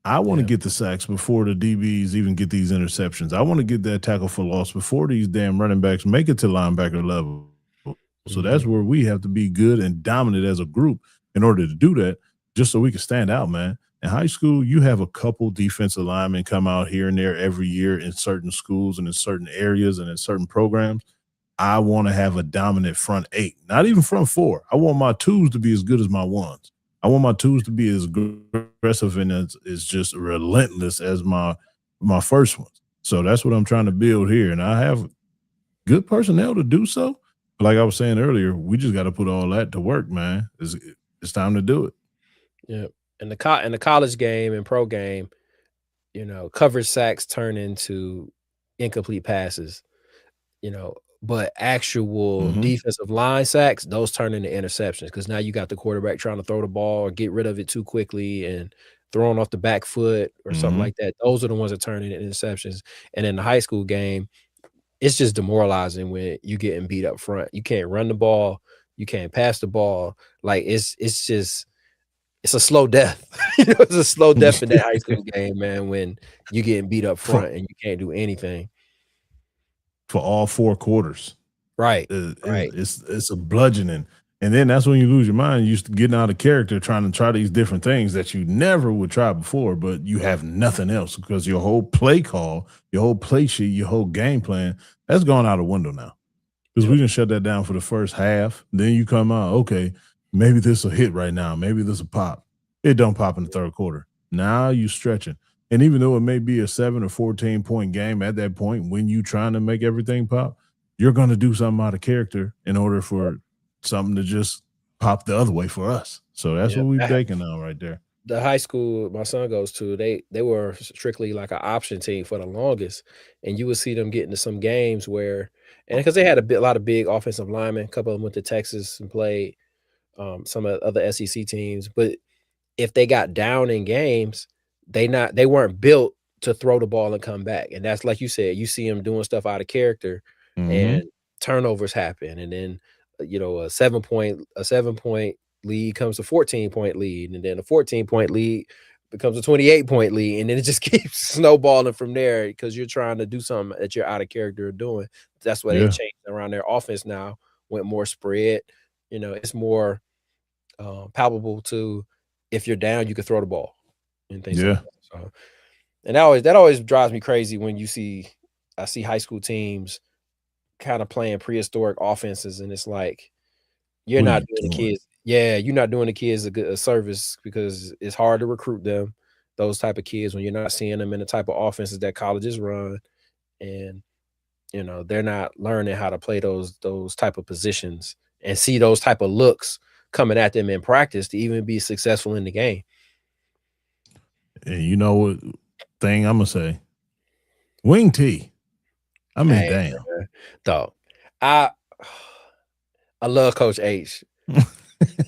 S2: I want to
S3: Yeah.
S2: get the sacks before the DBs even get these interceptions. I want to get that tackle for loss before these damn running backs make it to linebacker level. So that's
S3: Mhm.
S2: where we have to be good and dominant as a group in order to do that, just so we can stand out, man. In high school, you have a couple defensive linemen come out here and there every year in certain schools and in certain areas and in certain programs. I want to have a dominant front 8, not even front 4. I want my 2s to be as good as my 1s. I want my 2s to be as aggressive and as just relentless as my first ones. So that's what I'm trying to build here. And I have good personnel to do so. But like I was saying earlier, we just got to put all that to work, man. It's time to do it.
S3: Yeah. In the college game and pro game, coverage sacks turn into incomplete passes, but actual
S2: Mm-hmm.
S3: defensive line sacks, those turn into interceptions because now you got the quarterback trying to throw the ball or get rid of it too quickly, and throwing off the back foot or something
S2: Mhm.
S3: like that. Those are the ones that turn into interceptions. And in the high school game, it's just demoralizing when you getting beat up front. You can't run the ball, you can't pass the ball. Like it's just it's a slow death. It's a slow death in that high school game, man, when you getting beat up
S2: For
S3: front and you can't do anything.
S2: for all 4 quarters.
S3: Right. Right.
S2: It's a bludgeoning. And then that's when you lose your mind. You getting out of character, trying to try these different things that you never would try before, but you have nothing else because your whole play call, your whole play sheet, your whole game plan, that's gone out the window now. Because we
S3: Yep.
S2: can shut that down for the first half. Then you come out, okay, maybe this will hit right now. Maybe this will pop. It don't pop in the third quarter. Now you stretching. And even though it may be a 7 or 14 point game at that point, when you trying to make everything pop, you're going to do something out of character in order for something to just pop the other way for us. So that's
S3: Yep.
S2: what we've taken on right there.
S3: The high school my son goes to, they were strictly like an option team for the longest, and you would see them get into some games where and because they had a lot of big offensive linemen, a couple of them went to Texas and played some of the other SEC teams, but if they got down in games, they weren't built to throw the ball and come back, and that's like you said, you see them doing stuff out of character,
S2: Mm-hmm.
S3: and turnovers happen, and then, a 7-point lead comes to 14-point lead, and then a 14-point lead becomes a 28-point lead, and then it just keeps snowballing from there because you're trying to do something that you're out of character of doing. That's why they
S2: Yeah.
S3: changed around their offense now, went more spread. It's more palpable to if you're down, you can throw the ball and things like
S2: Yeah.
S3: that. So, and that always drives me crazy when I see high school teams kind of playing prehistoric offenses, and it's like you're
S2: What are
S3: not
S2: you
S3: doing the
S2: doing?
S3: kids. Yeah, you're not doing the kids a service because it's hard to recruit them. Those type of kids when you're not seeing them in the type of offenses that colleges run, and they're not learning how to play those type of positions and see those type of looks coming at them in practice to even be successful in the game.
S2: And you know what thing I'm going to say? Wing T. I mean,
S3: Hey,
S2: damn.
S3: man, dog, I I love Coach H,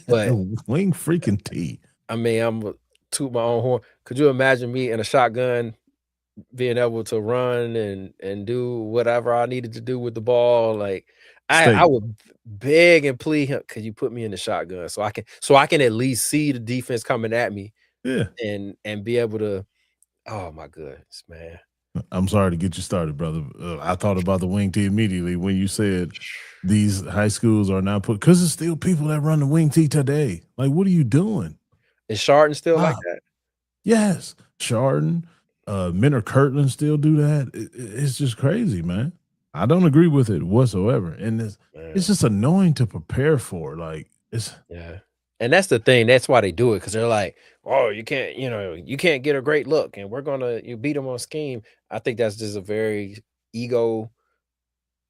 S3: but
S2: Wing freaking T.
S3: I mean, I'm gonna toot my own horn. Could you imagine me in a shotgun being able to run and do whatever I needed to do with the ball? Like I
S2: State.
S3: would beg and plead him, could you put me in the shotgun so I can at least see the defense coming at me
S2: Yeah.
S3: and be able to. Oh my goodness, man.
S2: I'm sorry to get you started, brother. I thought about the wing tee immediately when you said these high schools are now put because there's still people that run the wing tee today. Like, what are you doing?
S3: Is Chardon still like
S2: Wow.
S3: that?
S2: Yes, Chardon, Minter Kirtland still do that. It's just crazy, man. I don't agree with it whatsoever, and it's
S3: Man,
S2: just annoying to prepare for. Like, it's
S3: yeah. And that's the thing. That's why they do it because they're like, oh, you can't get a great look, and you beat them on scheme. I think that's just a very ego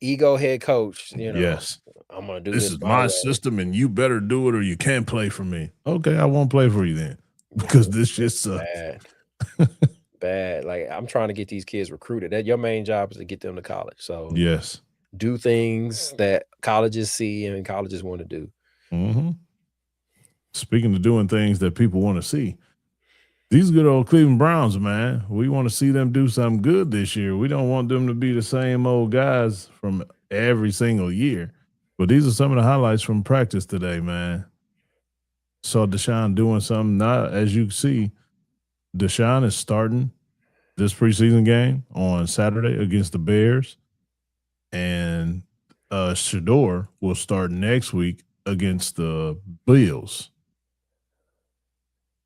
S3: head coach.
S2: yes.
S3: I'm gonna do
S2: This
S3: this
S2: is
S3: my
S2: my
S3: way.
S2: system, and you better do it, or you can't play for me. Okay, I won't play for you then because this shit sucks.
S3: Bad, bad. Like I'm trying to get these kids recruited. That your main job is to get them to college. So
S2: Yes.
S3: do things that colleges see and colleges want to do.
S2: Hmm. Speaking of doing things that people want to see, these good old Cleveland Browns, man, we want to see them do something good this year. We don't want them to be the same old guys from every single year. But these are some of the highlights from practice today, man. Saw Deshaun doing something. Not as you can see, Deshaun is starting this preseason game on Saturday against the Bears, and Shedeur will start next week against the Bills.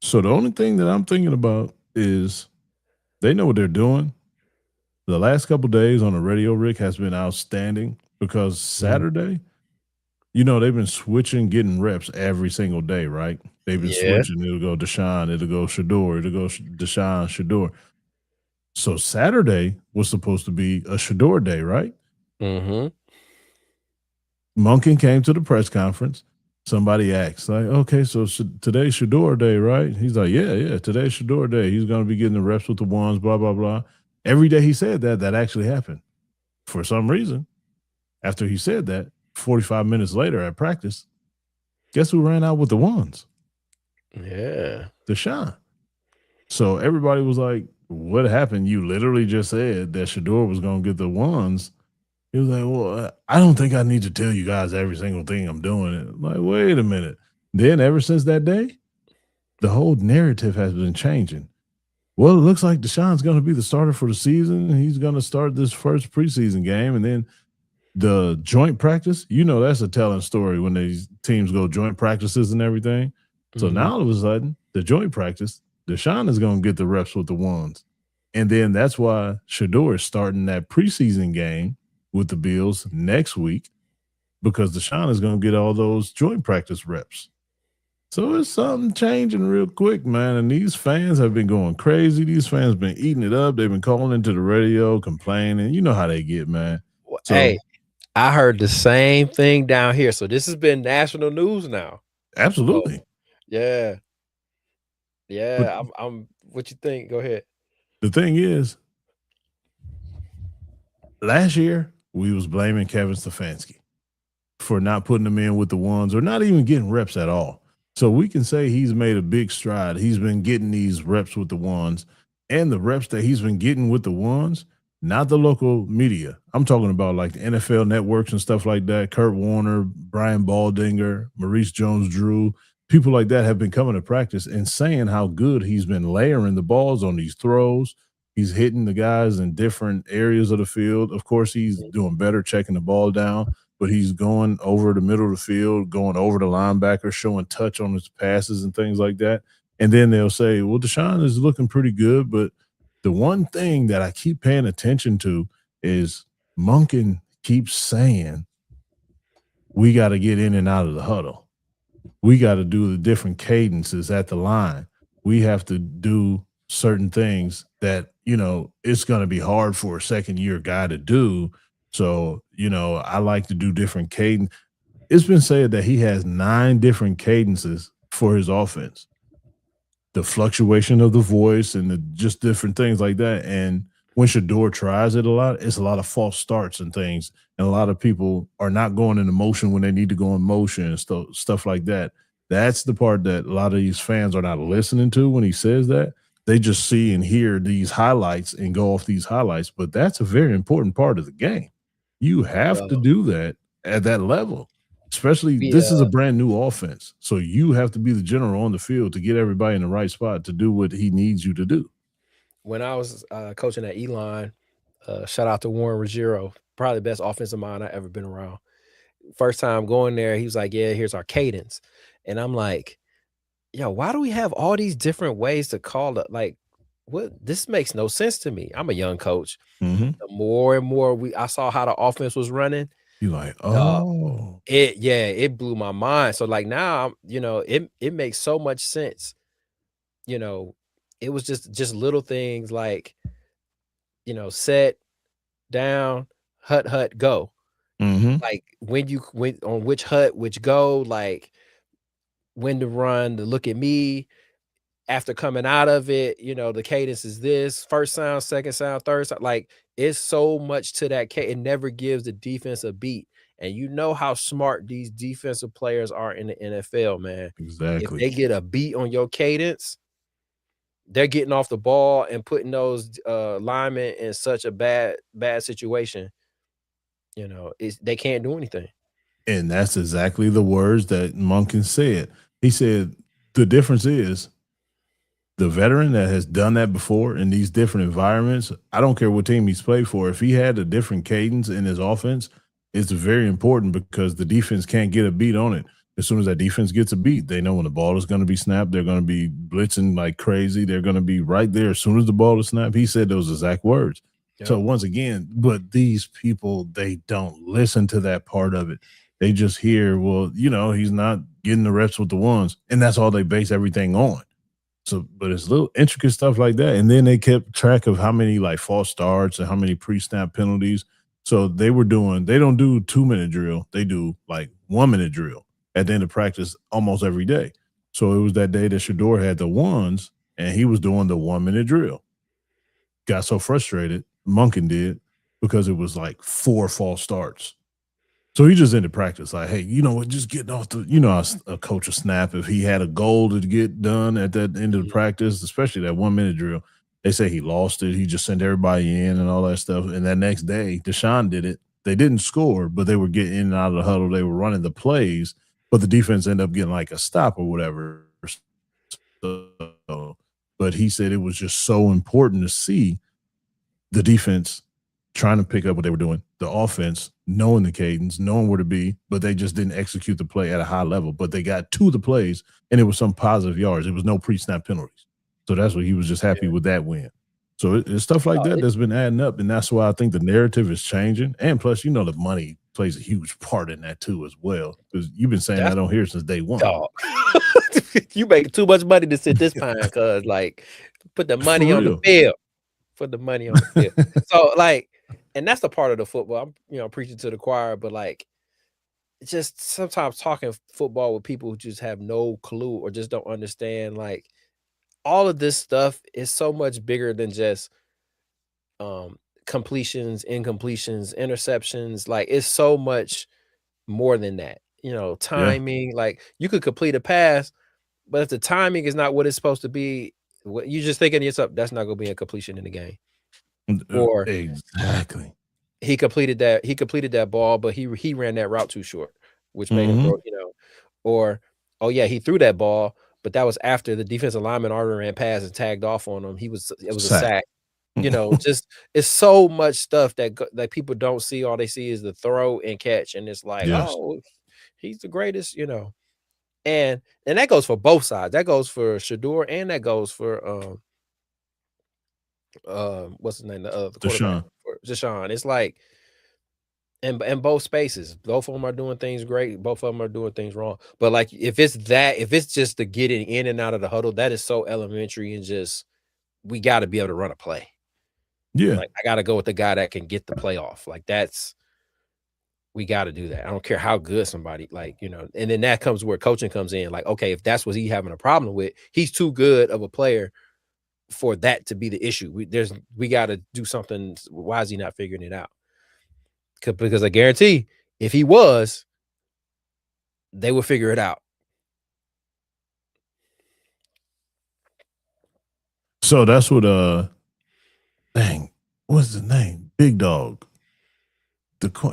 S2: So the only thing that I'm thinking about is they know what they're doing. The last couple days on the radio, Rick, has been outstanding because Saturday, they've been switching, getting reps every single day, right? They've been
S3: Yeah.
S2: switching. It'll go Deshaun, it'll go Shedeur, it'll go Deshaun, Shedeur. So Saturday was supposed to be a Shedeur day, right?
S3: Mm-hmm.
S2: Monken came to the press conference. Somebody asked, like, okay, so today's Shedeur day, right? He's like, yeah, today's Shedeur day. He's going to be getting the reps with the ones, blah, blah, blah. Every day he said that actually happened. For some reason, after he said that, 45 minutes later at practice, guess who ran out with the ones?
S3: Yeah.
S2: Deshaun. So everybody was like, what happened? You literally just said that Shedeur was going to get the ones. He was like, well, I don't think I need to tell you guys every single thing I'm doing. I'm like, wait a minute. Then ever since that day, the whole narrative has been changing. Well, it looks like Deshaun's going to be the starter for the season. He's going to start this first preseason game. And then the joint practice, that's a telling story when these teams go joint practices and everything. So now all of a sudden, the joint practice, Deshaun is going to get the reps with the ones. And then that's why Shedeur is starting that preseason game with the Bills next week, because Deshaun is going to get all those joint practice reps. So it's something changing real quick, man. And these fans have been going crazy. These fans have been eating it up. They've been calling into the radio, complaining. You know how they get, man. So,
S3: hey, I heard the same thing down here. So this has been national news now.
S2: Absolutely.
S3: So, yeah. Yeah. I'm what you think? Go ahead.
S2: The thing is, last year we was blaming Kevin Stefanski for not putting them in with the ones or not even getting reps at all. So we can say he's made a big stride. He's been getting these reps with the ones, and the reps that he's been getting with the ones, not the local media. I'm talking about like the NFL networks and stuff like that. Kurt Warner, Brian Baldinger, Maurice Jones-Drew, people like that have been coming to practice and saying how good he's been layering the balls on these throws. He's hitting the guys in different areas of the field. Of course, he's doing better checking the ball down, but he's going over the middle of the field, going over the linebacker, showing touch on his passes and things like that. And then they'll say, well, Deshaun is looking pretty good. But the one thing that I keep paying attention to is Monken keeps saying, we got to get in and out of the huddle. We got to do the different cadences at the line. We have to do certain things that, it's going to be hard for a second-year guy to do. So, I like to do different cadence. It's been said that he has 9 different cadences for his offense. The fluctuation of the voice and just different things like that. And when Shedeur tries it a lot, it's a lot of false starts and things. And a lot of people are not going into motion when they need to go in motion and stuff like that. That's the part that a lot of these fans are not listening to when he says that. They just see and hear these highlights and go off these highlights. But that's a very important part of the game. You have to do that at that level, especially this is a brand new offense. So you have to be the general on the field to get everybody in the right spot to do what he needs you to do.
S3: When I was coaching at Elon, shout out to Warren Ruggiero, probably the best offensive mind I've ever been around. First time going there, he was like, yeah, here's our cadence. And I'm like, yo, why do we have all these different ways to call it? Like, what? This makes no sense to me. I'm a young coach. The more and more I saw how the offense was running.
S2: You're like, oh,
S3: it blew my mind. So like now, it makes so much sense. It was just little things like, set, down, hut, go. Like when on which hut, which go, like when to run, to look at me after coming out of it, the cadence is this: first sound, second sound, third sound. Like it's so much to that. It never gives the defense a beat. And you know how smart these defensive players are in the NFL, man.
S2: Exactly.
S3: If they get a beat on your cadence, they're getting off the ball and putting those linemen in such a bad situation. They can't do anything.
S2: And that's exactly the words that Monken said. He said the difference is the veteran that has done that before in these different environments, I don't care what team he's played for, if he had a different cadence in his offense, it's very important because the defense can't get a beat on it. As soon as that defense gets a beat, they know when the ball is going to be snapped, they're going to be blitzing like crazy. They're going to be right there as soon as the ball is snapped. He said those exact words. Yep. So once again, but these people, they don't listen to that part of it. They just hear, well, he's not getting the reps with the ones, and that's all they base everything on. So, but it's little intricate stuff like that. And then they kept track of how many like false starts and how many pre-snap penalties. So they don't do 2-minute drill. They do like 1-minute drill at the end of practice almost every day. So it was that day that Shedeur had the ones and he was doing the 1-minute drill. Got so frustrated, Monken did, because it was like 4 false starts. So he just ended practice like, hey, you know what? Just getting off the, a coach will snap if he had a goal to get done at that end of the practice, especially that 1 minute drill. They say he lost it. He just sent everybody in and all that stuff. And that next day, Deshaun did it. They didn't score, but they were getting in and out of the huddle. They were running the plays, but the defense ended up getting like a stop or whatever. So, but he said it was just so important to see the defense trying to pick up what they were doing, the offense knowing the cadence, knowing where to be, but they just didn't execute the play at a high level. But they got to the plays, and it was some positive yards. It was no pre-snap penalties. So that's what he was just happy with that win. So it's stuff like that that's been adding up, and that's why I think the narrative is changing. And plus, the money plays a huge part in that too as well, because you've been saying that on here since day one.
S3: Dog. You make too much money to sit this pine, cuz put the money on the field. Put the money on the field. So and that's the part of the football. I'm preaching to the choir, but just sometimes talking football with people who just have no clue or just don't understand, all of this stuff is so much bigger than just completions, incompletions, interceptions. It's so much more than that. Timing. You could complete a pass, but if the timing is not what it's supposed to be, you just thinking to yourself, that's not gonna be a completion in the game. Or
S2: exactly,
S3: he completed that ball, but he ran that route too short, which made him throw, or oh yeah, he threw that ball, but that was after the defensive lineman already ran past and tagged off on him. It was a sack. Just it's so much stuff that people don't see. All they see is the throw and catch, and it's oh, he's the greatest, and that goes for both sides. That goes for Shedeur, and that goes for what's his name? The quarterback, Deshaun. It's in both spaces, both of them are doing things great. Both of them are doing things wrong. But if it's just the getting in and out of the huddle, that is so elementary, and just we got to be able to run a play.
S2: Yeah,
S3: I got to go with the guy that can get the play off. We got to do that. I don't care how good somebody, and then that comes where coaching comes in. Okay, if that's what he's having a problem with, he's too good of a player for that to be the issue. We got to do something. Why is he not figuring it out? Because I guarantee if he was, they would figure it out.
S2: So that's what what's his name? Big Dog.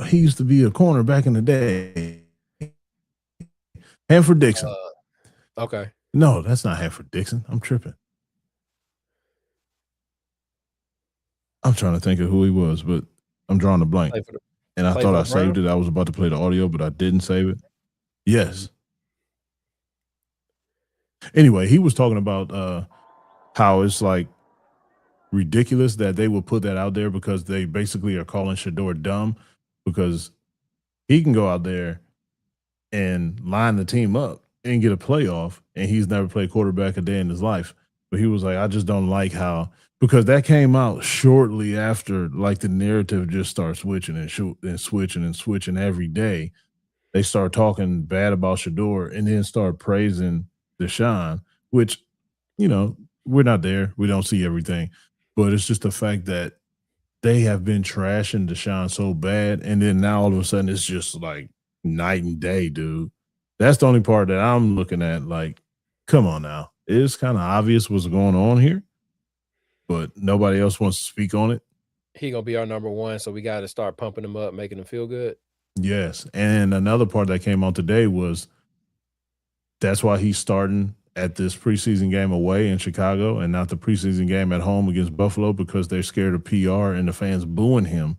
S2: He used to be a corner back in the day. Hanford Dixon.
S3: Okay.
S2: No, that's not Hanford Dixon. I'm tripping. I'm trying to think of who he was, but I'm drawing a blank. And I thought I saved it. I was about to play the audio, but I didn't save it. Yes. Anyway, he was talking about how it's ridiculous that they would put that out there, because they basically are calling Shedeur dumb, because he can go out there and line the team up and get a playoff, and he's never played quarterback a day in his life. But he was like, I just don't like how, because that came out shortly after the narrative just started switching and switching every day. They start talking bad about Shedeur and then start praising Deshaun, which, we're not there. We don't see everything. But it's just the fact that they have been trashing Deshaun so bad, and then now all of a sudden it's just night and day, dude. That's the only part that I'm looking at. Come on now. It's kind of obvious what's going on here, but nobody else wants to speak on it.
S3: He gonna be our number one, so we got to start pumping him up, making him feel good.
S2: Yes, and another part that came out today was that's why he's starting at this preseason game away in Chicago and not the preseason game at home against Buffalo, because they're scared of PR and the fans booing him,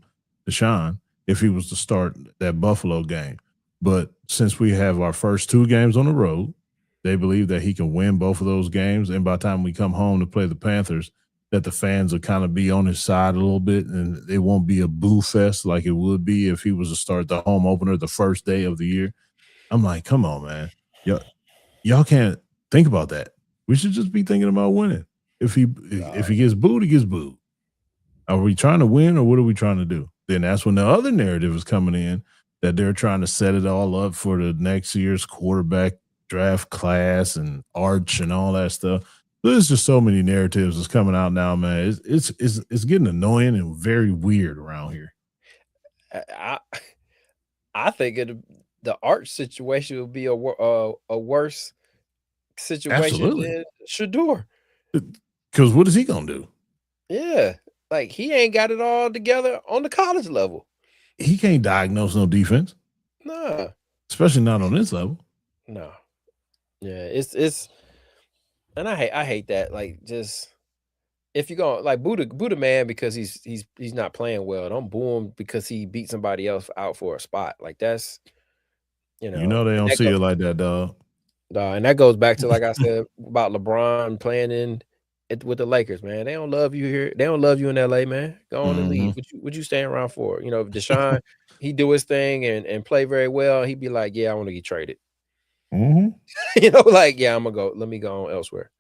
S2: Deshaun, if he was to start that Buffalo game. But since we have our first 2 games on the road, they believe that he can win both of those games. And by the time we come home to play the Panthers, that the fans will kind of be on his side a little bit, and it won't be a boo fest like it would be if he was to start the home opener the first day of the year. I'm like, come on, man. Y'all can't think about that. We should just be thinking about winning. If he gets booed, he gets booed. Are we trying to win, or what are we trying to do? Then that's when the other narrative is coming in, that they're trying to set it all up for the next year's quarterback draft class and Arch and all that stuff. There's just so many narratives that's coming out now, man. It's getting annoying and very weird around here.
S3: I think the Arch situation would be a worse situation
S2: Absolutely.
S3: than Shedeur.
S2: Because what is he gonna do?
S3: Yeah, like he ain't got it all together on the college level.
S2: He can't diagnose no defense,
S3: Nah,
S2: especially not on this level.
S3: no. Yeah, it's and I hate that. Like, just if you're gonna like boo the man because he's not playing well, don't boo him because he beat somebody else out for a spot. Like, that's
S2: You know they
S3: and
S2: don't see it like that, dog.
S3: and that goes back to, like I said, about LeBron playing with the Lakers, man. They don't love you here. They don't love you in LA, man. Go on and leave. What you staying around for? If Deshaun, he do his thing and play very well, he'd be like, yeah, I want to get traded. Like, yeah, I'm gonna go. Let me go on elsewhere.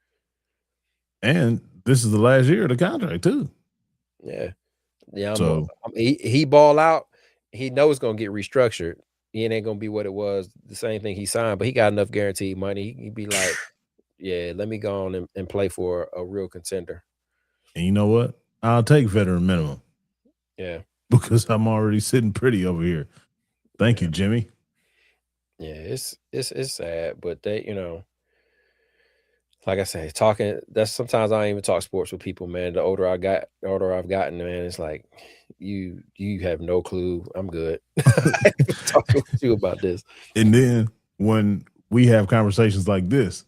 S2: And this is the last year of the contract too.
S3: Yeah. Yeah.
S2: So
S3: He ball out. He knows it's gonna get restructured. It ain't gonna be what it was. The same thing he signed, but he got enough guaranteed money. He'd be like, yeah, let me go on and play for a real contender.
S2: and you know what? I'll take veteran minimum.
S3: Yeah.
S2: Because I'm already sitting pretty over here. Thank you, Jimmy.
S3: Yeah, it's sad, but they, like I say, talking. That's sometimes I don't even talk sports with people, man. The older I've gotten, man, it's like you have no clue. I'm good. I ain't talking with you about this.
S2: And then when we have conversations like this,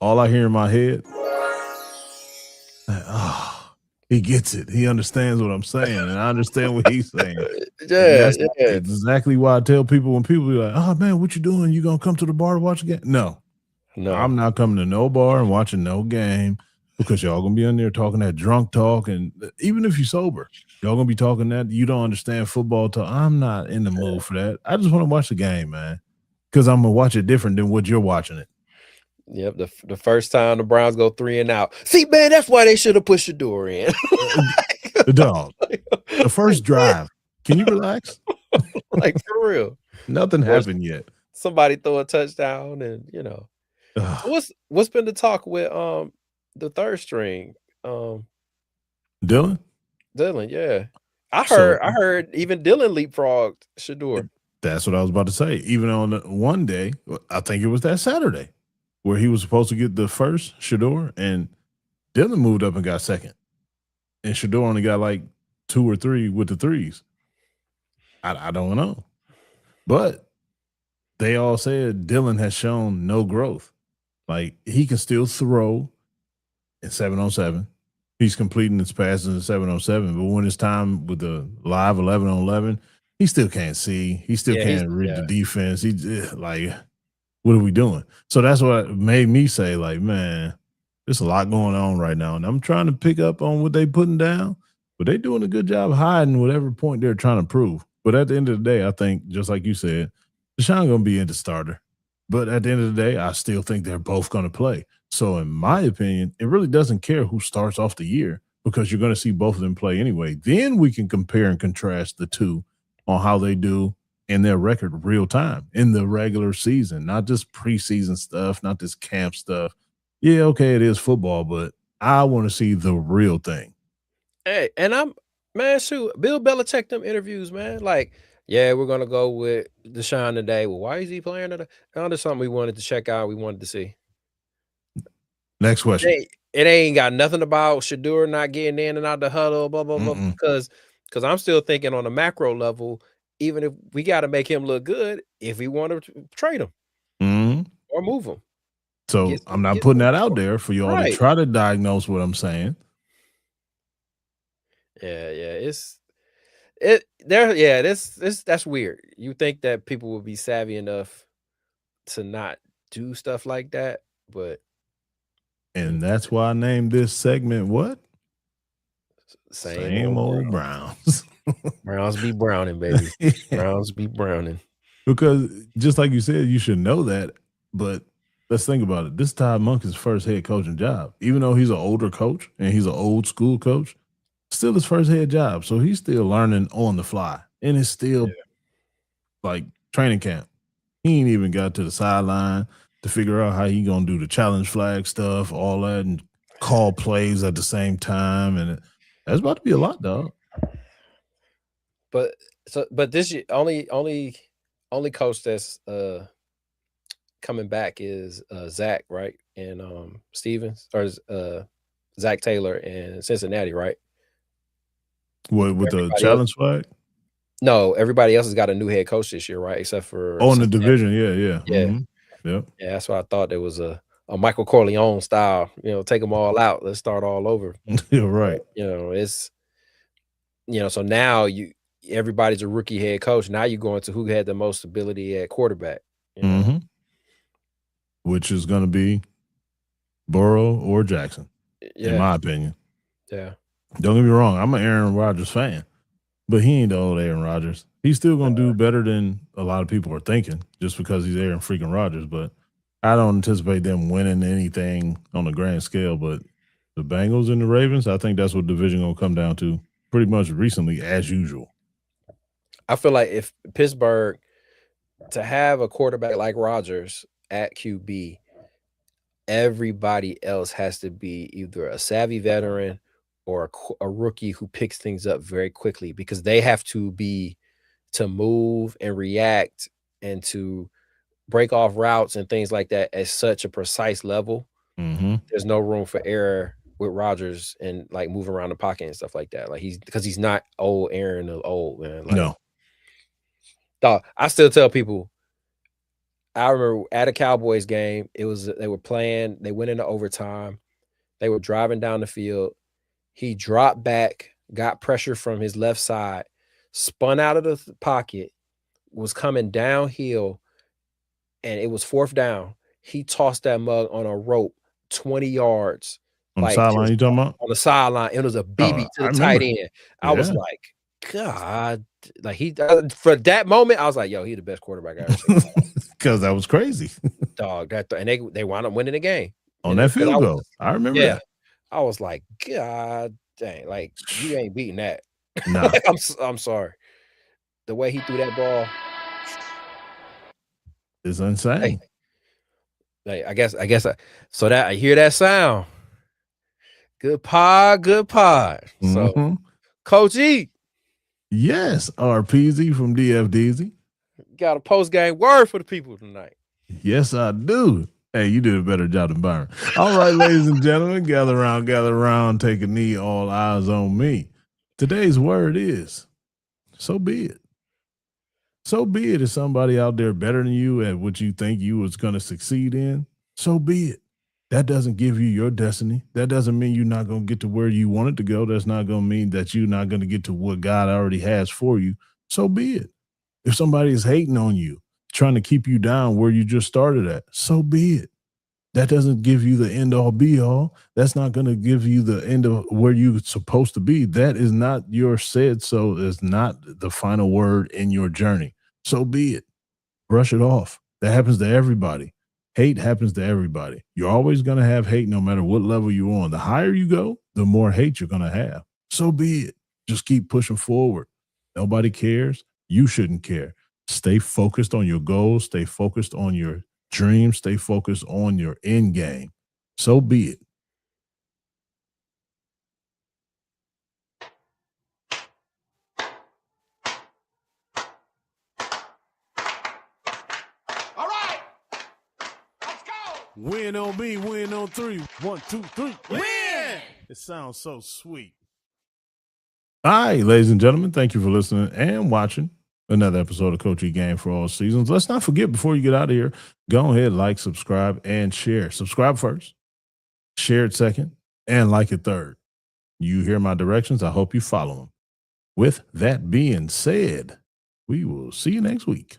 S2: all I hear in my head, he gets it. He understands what I'm saying, and I understand what he's saying. That's exactly why I tell people when people be like, "Oh man, what you doing? You gonna come to the bar to watch a game?" No, I'm not coming to no bar and watching no game because y'all gonna be in there talking that drunk talk, and even if you're sober, y'all gonna be talking that you don't understand football talk. I'm not in the mood for that. I just want to watch the game, man, because I'm gonna watch it different than what you're watching it.
S3: Yep, the first time the Browns go 3 and out. See, man, that's why they should have pushed Shedeur in.
S2: The dog. The first drive. Can you relax?
S3: Like, for real.
S2: Nothing happened yet.
S3: Somebody throw a touchdown and, So what's been the talk with the third string?
S2: Dylan,
S3: yeah. I heard even Dylan leapfrogged Shedeur.
S2: That's what I was about to say. Even on one day, I think it was that Saturday, where he was supposed to get the first, Shedeur, and Dylan moved up and got second. And Shedeur only got like 2 or 3 with the threes. I don't know. But they all said Dylan has shown no growth. Like, he can still throw in 7-on-7. He's completing his passes in 7-on-7. But when it's time with the live 11-on-11, he still can't see. He still can't read the defense. He like, what are we doing? So that's what made me say, like, man, there's a lot going on right now. And I'm trying to pick up on what they putting down, but they're doing a good job hiding whatever point they're trying to prove. But at the end of the day, I think, just like you said, Deshaun going to be in the starter. But at the end of the day, I still think they're both going to play. So in my opinion, it really doesn't care who starts off the year because you're going to see both of them play anyway. Then we can compare and contrast the two on how they do in their record real time in the regular season, not just preseason stuff, not this camp stuff. Yeah, okay, it is football, but I want to see the real thing.
S3: Hey, and shoot, Bill Belichick them interviews, man. Like, yeah, we're gonna go with Deshaun today. Well, why is he playing today? There's something we wanted to check out. We wanted to see.
S2: Next question.
S3: It ain't got nothing about Shedeur not getting in and out the huddle, blah blah blah. Because I'm still thinking on a macro level. Even if we got to make him look good, if we want to trade him or move him.
S2: So I'm not putting that out there for you all to try to diagnose what I'm saying.
S3: Yeah, that's weird. You think that people would be savvy enough to not do stuff like that, but
S2: and that's why I named this segment what?
S3: Same
S2: old Browns.
S3: Browns be browning, baby. Browns be browning.
S2: Because just like you said, you should know that. But let's think about it. This is Todd Monken's first head coaching job. Even though he's an older coach and he's an old school coach, still his first head job. So he's still learning on the fly. And it's still like training camp. He ain't even got to the sideline to figure out how he gonna do the challenge flag stuff, all that, and call plays at the same time. And that's about to be a lot, dog.
S3: But this only only coach that's coming back is Zach, right? And Stevens or Zach Taylor in Cincinnati, right?
S2: What with the
S3: Everybody
S2: challenge flag?
S3: No, everybody else has got a new head coach this year, right? Except for
S2: Oh, in the
S3: Cincinnati.
S2: division, yeah.
S3: Yeah.
S2: Mhm. Yep.
S3: Yeah, that's why I thought there was a Michael Corleone style, take them all out. Let's start all over.
S2: You're right.
S3: It's so now everybody's a rookie head coach. Now you're going to who had the most ability at quarterback.
S2: Mhm. Which is going to be Burrow or Jackson, in my opinion.
S3: Yeah.
S2: Don't get me wrong, I'm an Aaron Rodgers fan, but he ain't the old Aaron Rodgers. He's still going to do better than a lot of people are thinking just because he's Aaron freaking Rodgers. But I don't anticipate them winning anything on a grand scale. But the Bengals and the Ravens, I think that's what division going to come down to pretty much recently as usual.
S3: I feel like if Pittsburgh to have a quarterback like Rodgers at QB, everybody else has to be either a savvy veteran or a rookie who picks things up very quickly because they have to move and react and to break off routes and things like that at such a precise level.
S2: Mm-hmm.
S3: There's no room for error with Rodgers and like moving around the pocket and stuff like that. Like he's not old Aaron of old, man. Like,
S2: no.
S3: Dog, I still tell people, I remember at a Cowboys game, they were playing, they went into overtime, they were driving down the field. He dropped back, got pressure from his left side, spun out of the pocket, was coming downhill, and it was 4th down. He tossed that mug on a rope 20 yards.
S2: On the sideline, you talking about?
S3: On the sideline. It was a BB to the tight end. I was like, God. Like for that moment, I was like, yo, he's the best quarterback I ever seen.
S2: Because that was crazy.
S3: Dog, and they wound up winning the game.
S2: On that field goal. I remember that.
S3: I was like, God dang, like you ain't beating that.
S2: No.
S3: Like, I'm sorry. The way he threw that ball
S2: is insane.
S3: Hey, I guess so that I hear that sound. Good pod. So Coach E.
S2: Yes, RPZ from DFDZ.
S3: Got a post-game word for the people tonight.
S2: Yes, I do. Hey, you did a better job than Byron. All right, ladies and gentlemen, gather around, take a knee, all eyes on me. Today's word is, so be it. So be it. Is somebody out there better than you at what you think you was going to succeed in? So be it. That doesn't give you your destiny. That doesn't mean you're not going to get to where you wanted to go. That's not going to mean that you're not going to get to what God already has for you. So be it. If somebody is hating on you, trying to keep you down where you just started at, so be it. That doesn't give you the end all be all. That's not going to give you the end of where you're supposed to be. That is not your said so. It's not the final word in your journey. So be it. Brush it off. That happens to everybody. Hate happens to everybody. You're always going to have hate no matter what level you're on. The higher you go, the more hate you're going to have. So be it. Just keep pushing forward. Nobody cares. You shouldn't care. Stay focused on your goals. Stay focused on your dreams. Stay focused on your end game. So be it.
S1: All right, let's go.
S2: Win on me, win on 3. 1, 2, 3.
S1: Win.
S2: It sounds so sweet. All right, ladies and gentlemen, thank you for listening and watching another episode of Coach E Game for All Seasons. Let's not forget, before you get out of here, go ahead, like, subscribe, and share. Subscribe first, share it second, and like it third. You hear my directions. I hope you follow them. With that being said, we will see you next week.